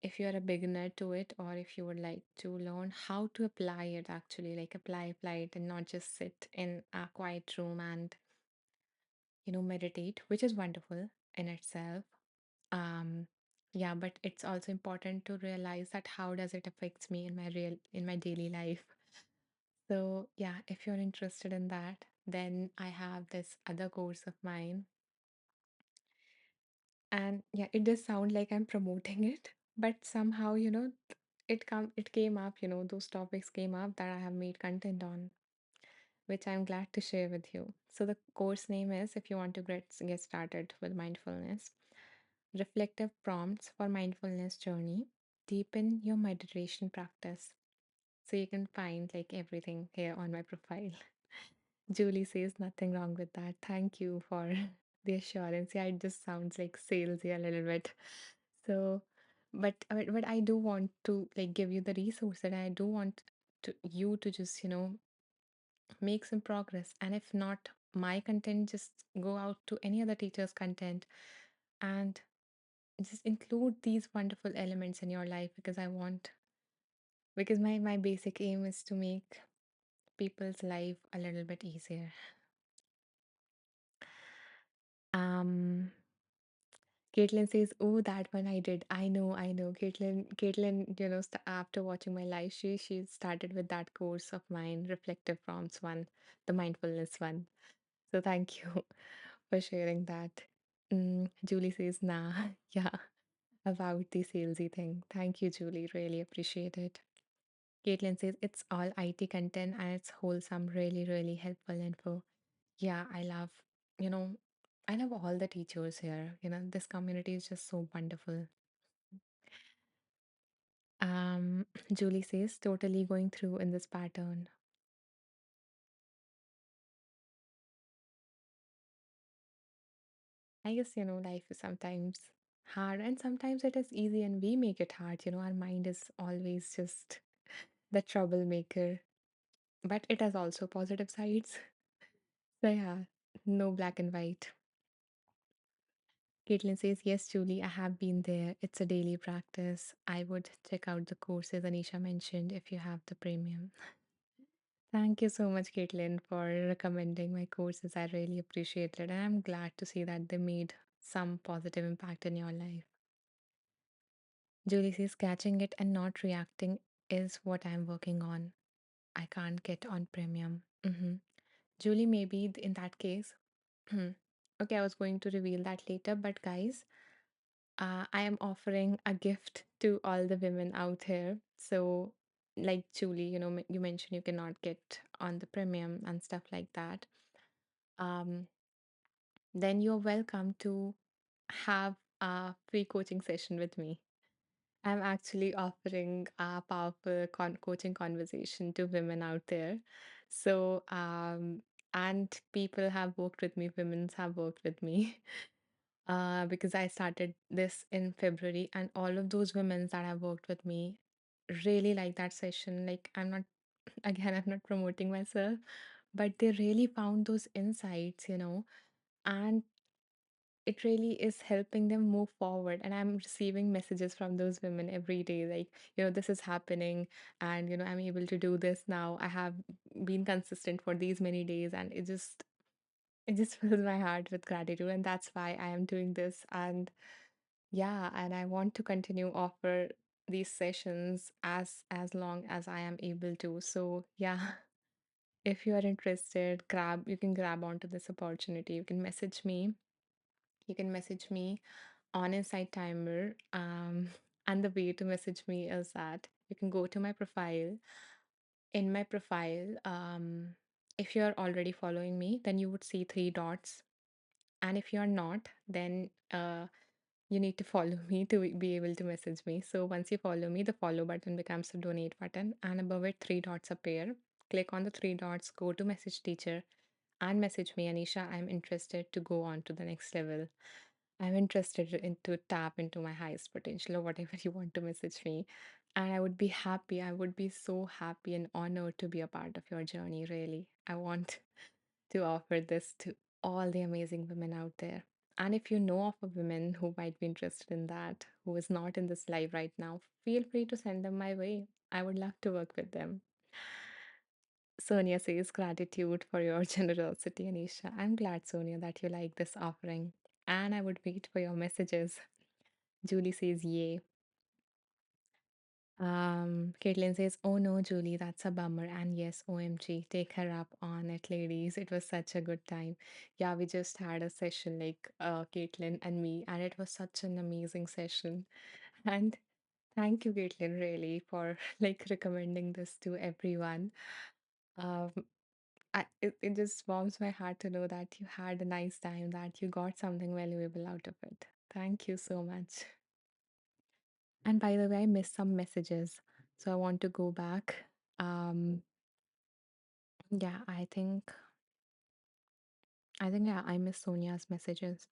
[SPEAKER 1] if you're a beginner to it, or if you would like to learn how to apply it, actually like apply it, and not just sit in a quiet room and meditate, which is wonderful in itself. um yeah, but it's also important to realize that how does it affects me in my daily life. So yeah, if you're interested in that, then I have this other course of mine. And yeah, it does sound like I'm promoting it, but somehow, it came up, those topics came up that I have made content on, which I'm glad to share with you. So the course name is, if you want to get started with mindfulness, reflective prompts for mindfulness journey, deepen your meditation practice. So you can find like everything here on my profile. Julie says nothing wrong with that. Thank you for the assurance. Yeah, it just sounds like salesy a little bit. So, but I do want to like give you the resource, and I do want to you to just make some progress. And if not my content, just go out to any other teacher's content and just include these wonderful elements in your life, because my basic aim is to make people's life a little bit easier. Um, Caitlin says, "Oh, that one I did. I know." Caitlin, after watching my live, she started with that course of mine, reflective prompts one, the mindfulness one. So thank you for sharing that. Julie says, "Nah, yeah, about the salesy thing." Thank you, Julie. Really appreciate it. Caitlin says, "It's all IT content and it's wholesome, really, really helpful info." Yeah, you know, I love all the teachers here. This community is just so wonderful. Julie says, totally going through in this pattern. I guess, life is sometimes hard and sometimes it is easy and we make it hard. Our mind is always just the troublemaker, but it has also positive sides. So, yeah, no black and white. Caitlin says, yes, Julie, I have been there. It's a daily practice. I would check out the courses Anisha mentioned if you have the premium. Thank you so much, Caitlin, for recommending my courses. I really appreciate it. And I'm glad to see that they made some positive impact in your life. Julie says, catching it and not reacting is what I'm working on. I can't get on premium. Julie, maybe in that case, okay, I was going to reveal that later, but guys, I am offering a gift to all the women out here. So, like Julie, you mentioned you cannot get on the premium and stuff like that. Um, then you're welcome to have a free coaching session with me. I'm actually offering a powerful coaching conversation to women out there. So, and people have worked with me, women's have worked with me. Because I started this in February, and all of those women that have worked with me really like that session. Like, I'm not, again, I'm not promoting myself, but they really found those insights, and it really is helping them move forward. And I'm receiving messages from those women every day, like, this is happening, and, I'm able to do this now. I have been consistent for these many days, and it just fills my heart with gratitude, and that's why I am doing this. And yeah, and I want to continue offer these sessions as long as I am able to. So yeah, if you are interested, you can grab onto this opportunity. You can message me. You can message me on Insight Timer. And the way to message me is that you can go to my profile. In my profile, if you're already following me, then you would see three dots. And if you're not, then you need to follow me to be able to message me. So once you follow me, the follow button becomes a donate button, and above it, three dots appear. Click on the three dots, go to message teacher, and message me, Anisha. I'm interested to go on to the next level. I'm interested in to tap into my highest potential, or whatever you want to message me. And I would be happy. I would be so happy and honored to be a part of your journey, really. I want to offer this to all the amazing women out there. And if you know of a woman who might be interested in that, who is not in this live right now, feel free to send them my way. I would love to work with them. Sonia says, gratitude for your generosity, Anisha. I'm glad, Sonia, that you like this offering. And I would wait for your messages. Julie says, yay. Caitlin says, oh no, Julie, that's a bummer. And yes, OMG, take her up on it, ladies. It was such a good time. Yeah, we just had a session like Caitlin and me, and it was such an amazing session. And Thank you, Caitlin, really, for like recommending this to everyone. Um, it just warms my heart to know that you had a nice time, that you got something valuable out of it. Thank you so much. And by the way, I missed some messages, so I want to go back. Um, yeah, yeah, I missed Sonia's messages.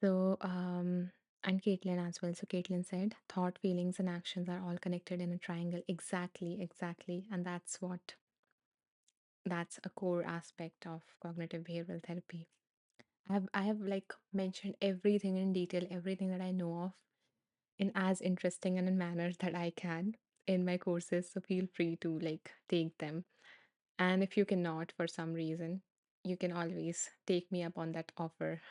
[SPEAKER 1] So, and Caitlin as well. So Caitlin said, thought, feelings, and actions are all connected in a triangle. Exactly, exactly. And that's a core aspect of cognitive behavioral therapy. I have like mentioned everything in detail, everything that I know of in as interesting and in manners that I can in my courses. So feel free to like take them. And if you cannot for some reason, you can always take me up on that offer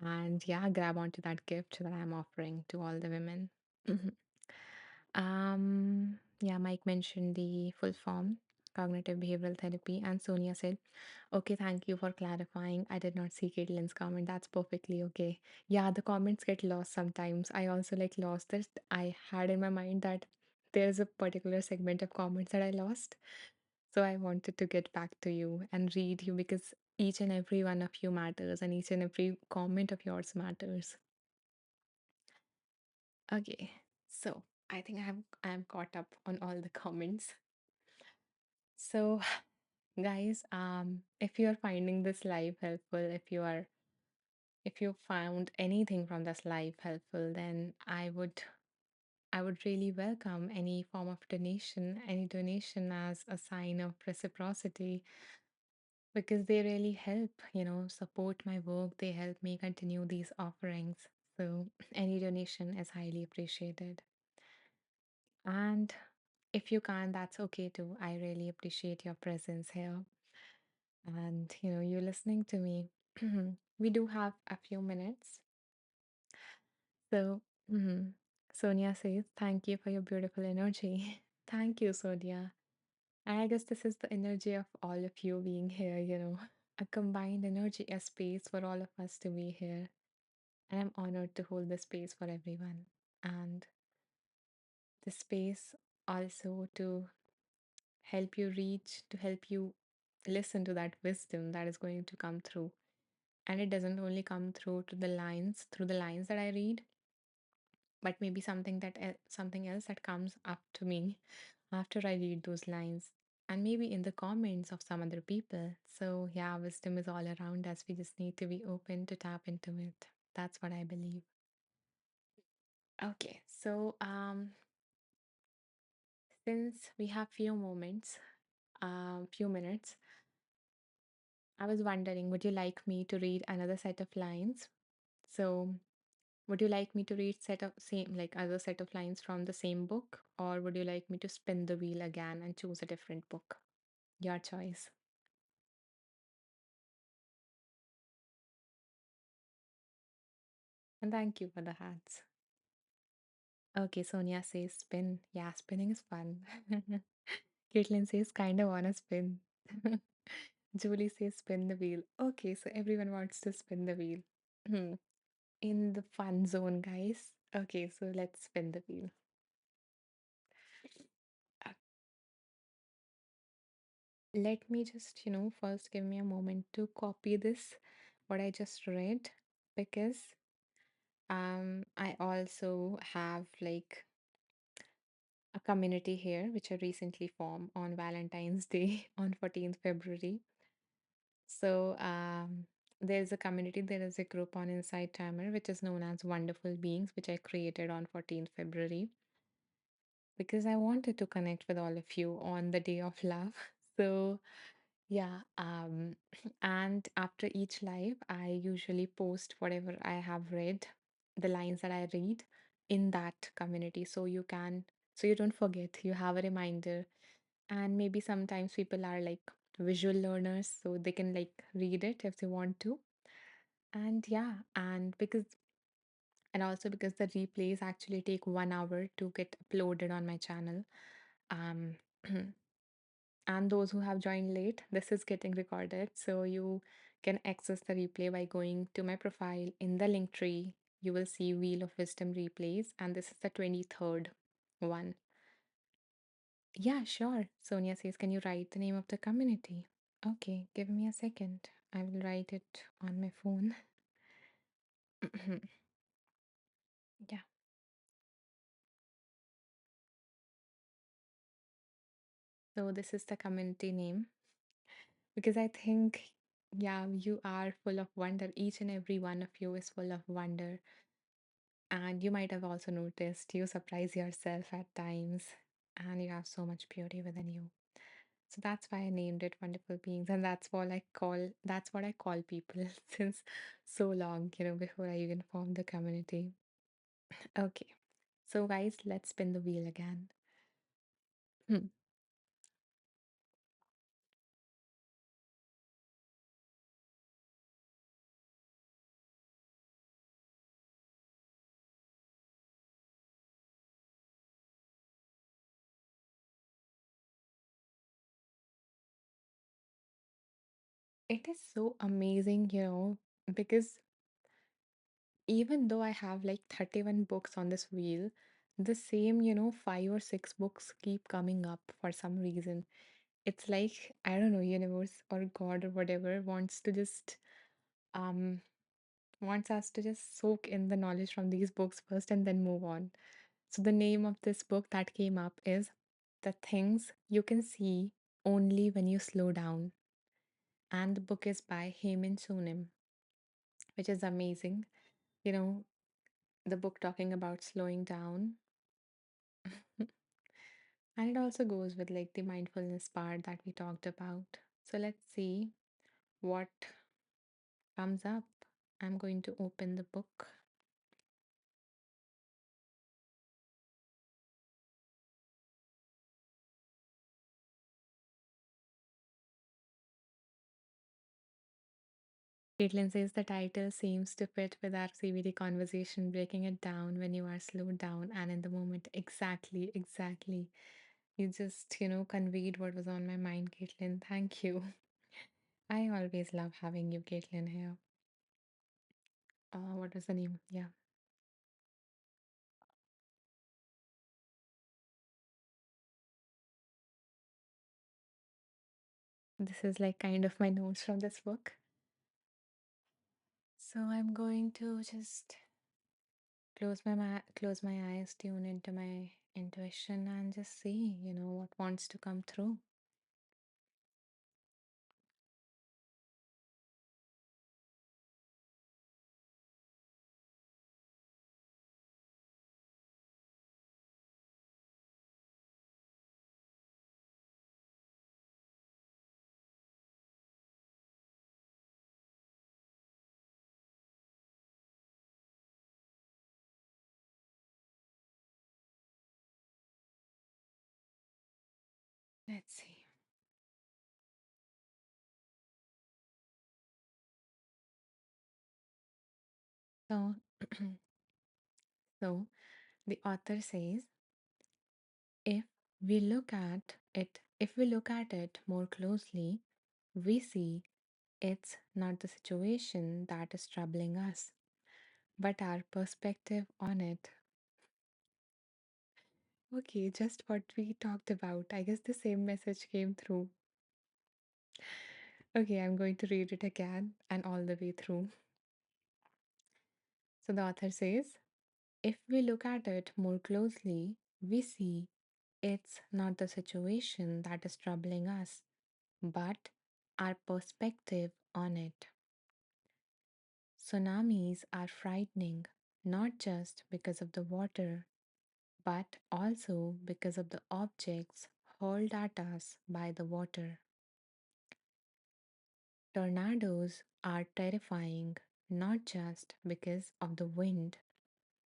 [SPEAKER 1] and yeah, grab onto that gift that I'm offering to all the women. Mhm. Yeah, Mike mentioned the full form, cognitive behavioral therapy, and Sonia said, "Okay, thank you for clarifying. I did not see Caitlin's comment. That's perfectly okay." Yeah, the comments get lost sometimes. I also like lost it. I had in my mind that there's a particular segment of comments that I lost. So I wanted to get back to you and read you because each and every one of you matters and each and every comment of yours matters. Okay, so I think I'm caught up on all the comments. So guys, if you're finding this live helpful, if you found anything from this live helpful, then I would really welcome any form of any donation as a sign of reciprocity because they really help, support my work. They help me continue these offerings. So any donation is highly appreciated. And if you can't, that's okay too. I really appreciate your presence here and you listening to me. We do have a few minutes. So Sonia says, thank you for your beautiful energy. Thank you, Sonia. And I guess this is the energy of all of you being here, a combined energy, a space for all of us to be here. And I'm honored to hold the space for everyone. And the space also to help you listen to that wisdom that is going to come through. And it doesn't only come through the lines that I read, but maybe something else that comes up to me after I read those lines. And maybe in the comments of some other people. So, yeah, wisdom is all around us. We just need to be open to tap into it. That's what I believe. Okay, so since we have few minutes, I was wondering, would you like me to read another set of lines? So, would you like me to read set of same like other set of lines from the same book, or would you like me to spin the wheel again and choose a different book? Your choice. And thank you for the hats. Okay, Sonia says spin. Yeah, spinning is fun. Caitlin says kinda wanna spin. Julie says spin the wheel. Okay, so everyone wants to spin the wheel. Hmm. In the fun zone, guys. Okay, so let's spin the wheel. Uh, Let me just, first give me a moment to copy this, what I just read, because I also have like a community here which I recently formed on Valentine's Day on 14th February. So there's a community, there is a group on Inside Timer which is known as Wonderful Beings, which I created on 14th February because I wanted to connect with all of you on the day of love. So yeah, and after each live, I usually post whatever I have read, the lines that I read in that community. So you don't forget, you have a reminder. And maybe sometimes people are like visual learners, so they can like read it if they want to. And yeah, and also because the replays actually take 1 hour to get uploaded on my channel. Um, and those who have joined late, this is getting recorded. So you can access the replay by going to my profile in the link tree. you will see Wheel of Wisdom replays, and this is the 23rd one. Yeah, sure. Sonia says, can you write the name of the community? Okay, give me a second. I will write it on my phone. Yeah. So this is the community name because I think, yeah, you are full of wonder. Each and every one of you is full of wonder. And you might have also noticed you surprise yourself at times and you have so much beauty within you. So that's why I named it Wonderful Beings. And that's what I call people since so long, before I even formed the community. Okay. So guys, let's spin the wheel again. Hmm. It is so amazing, because even though I have like 31 books on this wheel, the same, five or six books keep coming up for some reason. It's like, I don't know, universe or God or whatever um wants us to just soak in the knowledge from these books first and then move on. So the name of this book that came up is The Things You Can See Only When You Slow Down. And the book is by Heyman Sunim, which is amazing. You know, the book talking about slowing down. And it also goes with like the mindfulness part that we talked about. So let's see what comes up. I'm going to open the book. Caitlin says the title seems to fit with our CVD conversation, breaking it down when you are slowed down and in the moment. Exactly, exactly. You just, conveyed what was on my mind, Caitlin. Thank you. I always love having you, Caitlin, here. What was the name? Yeah. This is like kind of my notes from this book. So I'm going to just close my eyes, tune into my intuition, and just see, what wants to come through. Let's see. So, so the author says, if we look at it more closely, we see it's not the situation that is troubling us, but our perspective on it. Okay, just what we talked about. I guess the same message came through. Okay, I'm going to read it again and all the way through. So the author says, if we look at it more closely, we see it's not the situation that is troubling us, but our perspective on it. Tsunamis are frightening not just because of the water, but also because of the objects hurled at us by the water. Tornadoes are terrifying not just because of the wind,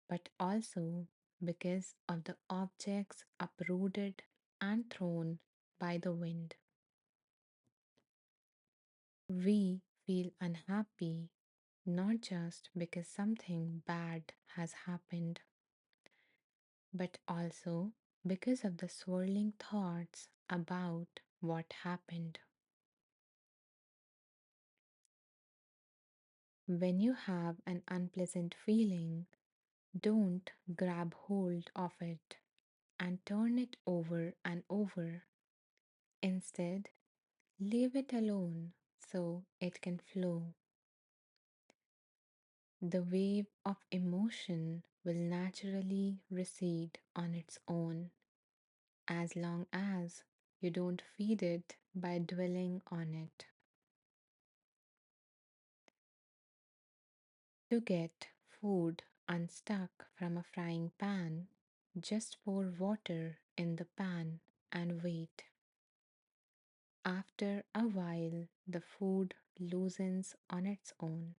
[SPEAKER 1] but also because of the objects uprooted and thrown by the wind. We feel unhappy not just because something bad has happened, but also because of the swirling thoughts about what happened. When you have an unpleasant feeling, don't grab hold of it and turn it over and over. Instead, leave it alone so it can flow. The wave of emotion will naturally recede on its own as long as you don't feed it by dwelling on it. To get food unstuck from a frying pan, just pour water in the pan and wait. After a while, the food loosens on its own.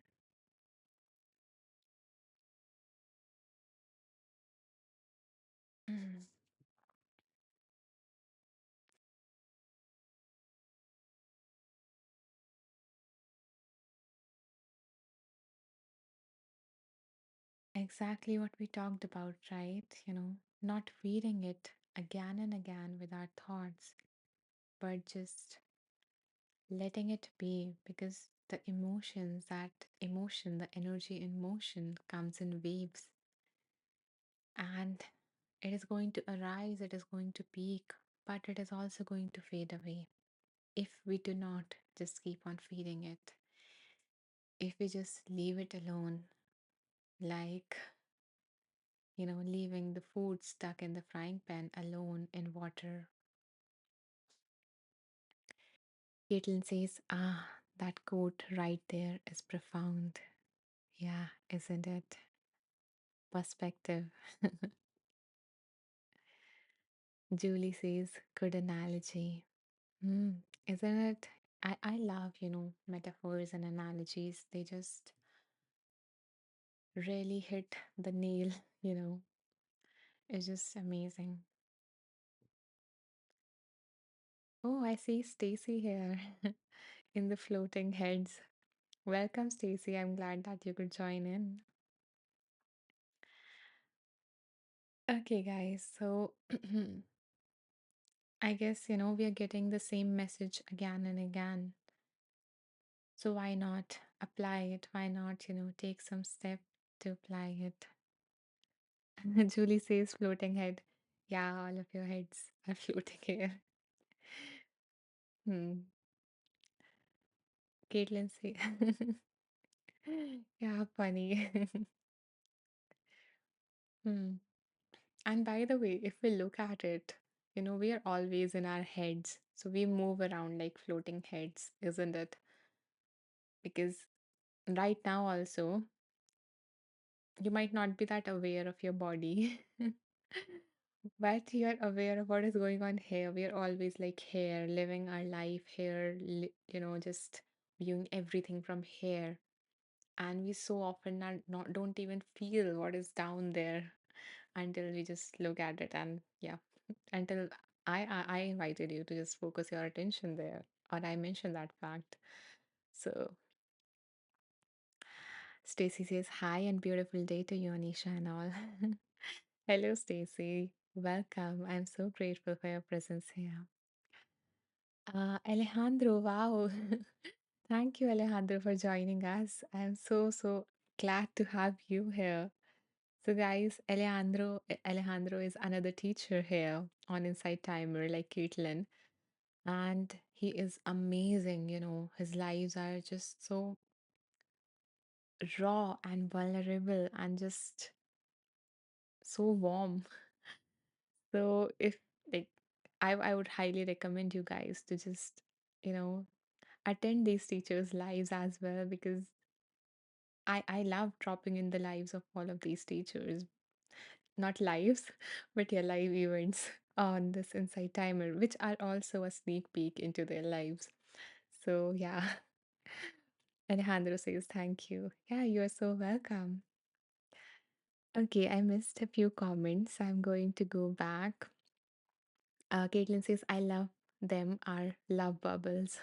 [SPEAKER 1] Exactly what we talked about, right? Not feeding it again and again with our thoughts, but just letting it be because the energy in motion comes in waves and it is going to arise, it is going to peak, but it is also going to fade away if we do not just keep on feeding it. If we just leave it alone, like, leaving the food stuck in the frying pan alone in water. Caitlin says, that quote right there is profound. Yeah, isn't it? Perspective. Julie says, good analogy. Isn't it? I love, metaphors and analogies. They just really hit the nail, you know. It's just amazing. Oh, I see Stacy here in the floating heads. Welcome, Stacy. I'm glad that you could join in. Okay, guys. So I guess, we are getting the same message again and again. So why not apply it? Why not, take some step to apply it? Julie says floating head. Yeah, all of your heads are floating here. Hmm. Caitlin say. Yeah, funny. Hmm. And by the way, if we look at it, we are always in our heads. So we move around like floating heads, isn't it? Because right now, also, you might not be that aware of your body, but you're aware of what is going on here. We are always like here, living our life here, just viewing everything from here. And we so often are not don't even feel what is down there until we just look at it and yeah, until I invited you to just focus your attention there, or I mentioned that fact. So Stacy says hi and beautiful day to you, Anisha and all. Hello, Stacy. Welcome. I'm so grateful for your presence here. Alejandro, wow. Thank you, Alejandro, for joining us. I'm so glad to have you here. So, guys, Alejandro is another teacher here on Inside Timer, like Caitlin, and he is amazing. His lives are just so raw and vulnerable and just so warm. So, if like, I would highly recommend you guys to just, you know, attend these teachers' lives as well because I love dropping in the lives of all of these teachers. Not lives, but yeah, live events on this Insight Timer, which are also a sneak peek into their lives. So yeah, Alejandro says thank you. Yeah, you are so welcome. Okay, I missed a few comments. I'm going to go back. Caitlin says, I love them are love bubbles.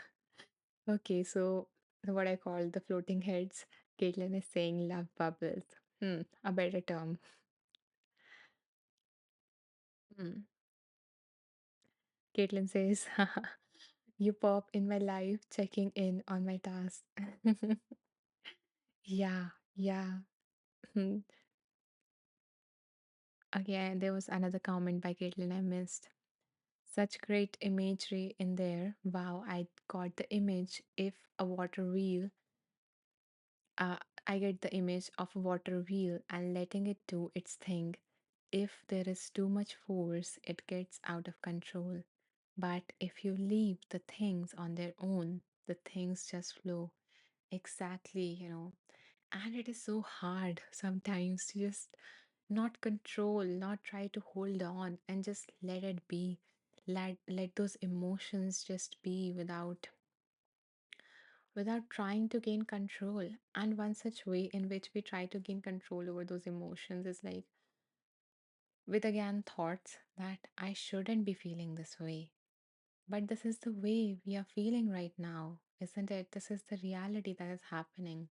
[SPEAKER 1] Okay, so what I call the floating heads, Caitlin is saying love bubbles. A better term. Hmm. Caitlin says, you pop in my life, checking in on my task. Yeah, yeah. Okay, there was another comment by Caitlin I missed. Such great imagery in there. Wow, I got the image. If a water wheel, uh, I get the image of a water wheel and letting it do its thing. If there is too much force, it gets out of control. But if you leave the things on their own, the things just flow. Exactly, and it is so hard sometimes to just not control, not try to hold on and just let it be. Let those emotions just be without trying to gain control. And one such way in which we try to gain control over those emotions is like with again thoughts that I shouldn't be feeling this way. But this is the way we are feeling right now, isn't it? This is the reality that is happening.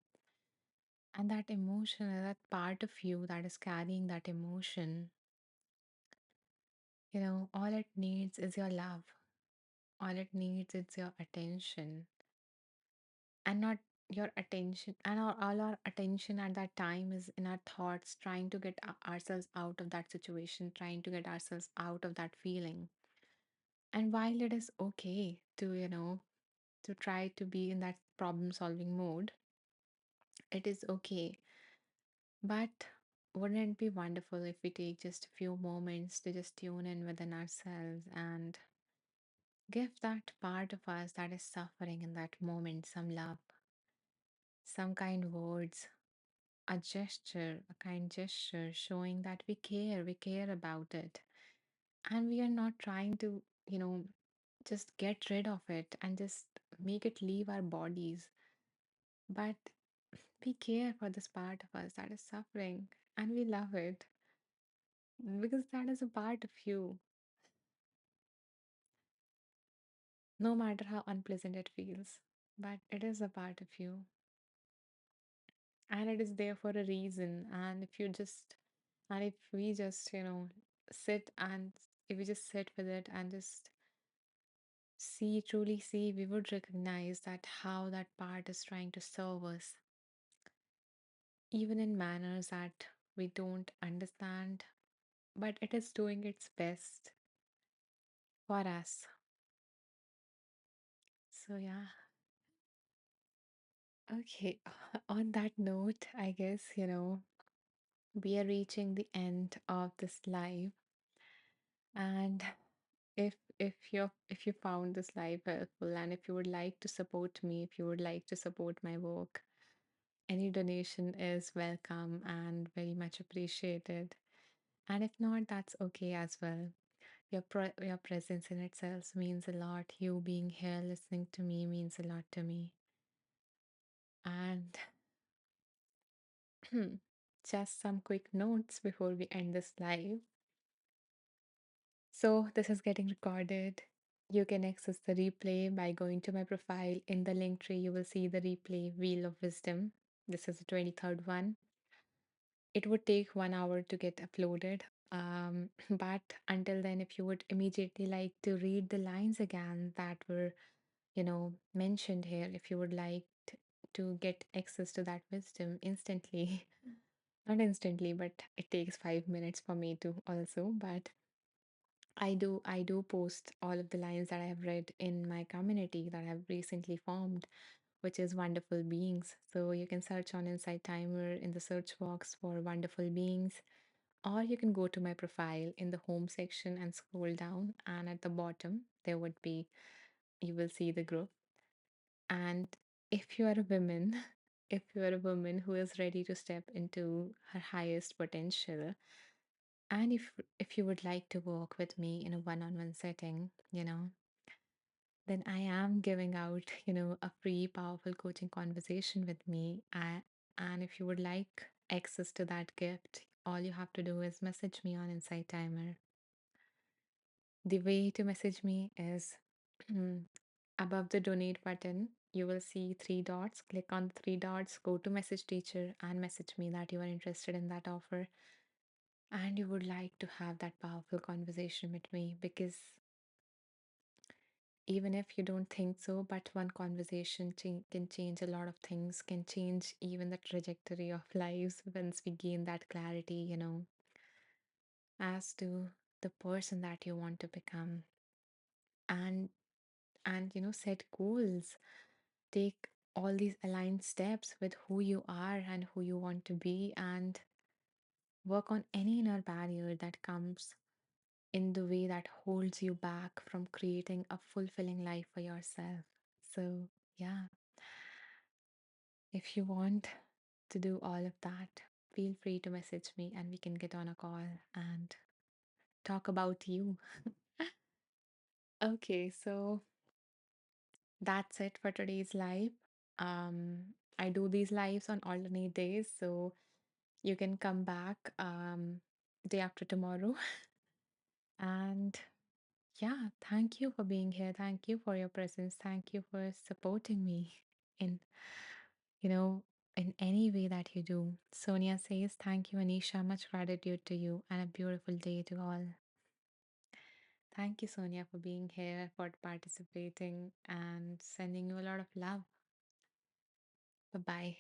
[SPEAKER 1] And that emotion, that part of you that is carrying that emotion, all it needs is your love. All it needs is your attention. And not your attention. And all our attention at that time is in our thoughts, trying to get ourselves out of that situation, trying to get ourselves out of that feeling. And while it is okay to, to try to be in that problem solving mode, it is okay. But wouldn't it be wonderful if we take just a few moments to just tune in within ourselves and give that part of us that is suffering in that moment some love, some kind words, a gesture, a kind gesture showing that we care about it. And we are not trying to, just get rid of it and just make it leave our bodies, but we care for this part of us that is suffering and we love it because that is a part of you, no matter how unpleasant it feels. But it is a part of you and it is there for a reason. And if we just, sit and if we just sit with it and just truly see, we would recognize that how that part is trying to serve us, even in manners that we don't understand, but it is doing its best for us. So, yeah. Okay, on that note, I guess, we are reaching the end of this live. And if you found this live helpful and if you would like to support me, if you would like to support my work, any donation is welcome and very much appreciated. And if not, that's okay as well. Your presence in itself means a lot. You being here listening to me means a lot to me. And just some quick notes before we end this live. So, this is getting recorded. You can access the replay by going to my profile. In the link tree, you will see the replay Wheel of Wisdom. This is the 23rd one. It would take 1 hour to get uploaded. But until then, if you would immediately like to read the lines again that were, mentioned here, if you would like to get access to that wisdom instantly, not instantly, but it takes 5 minutes for me to also. But I do post all of the lines that I have read in my community that I have recently formed, which is Wonderful Beings. So you can search on Insight Timer in the search box for Wonderful Beings, or you can go to my profile in the home section and scroll down, and at the bottom there would be you will see the group. And if you are a woman, if you are a woman who is ready to step into her highest potential, and if you would like to work with me in a one-on-one setting, then I am giving out, a free powerful coaching conversation with me. And if you would like access to that gift, all you have to do is message me on Insight Timer. The way to message me is above the donate button. You will see three dots. Click on the three dots, go to message teacher, and message me that you are interested in that offer and you would like to have that powerful conversation with me because even if you don't think so, but one conversation can change a lot of things, can change even the trajectory of lives once we gain that clarity, as to the person that you want to become. And set goals, take all these aligned steps with who you are and who you want to be, and work on any inner barrier that comes in the way that holds you back from creating a fulfilling life for yourself. So, yeah, if you want to do all of that, feel free to message me and we can get on a call and talk about you. Okay, so that's it for today's live. I do these lives on alternate days, so you can come back day after tomorrow. And yeah, thank you for being here. Thank you for your presence. Thank you for supporting me in, you know, in any way that you do. Sonia says, thank you, Anisha. Much gratitude to you and a beautiful day to all. Thank you, Sonia, for being here, for participating, and sending you a lot of love. Bye bye.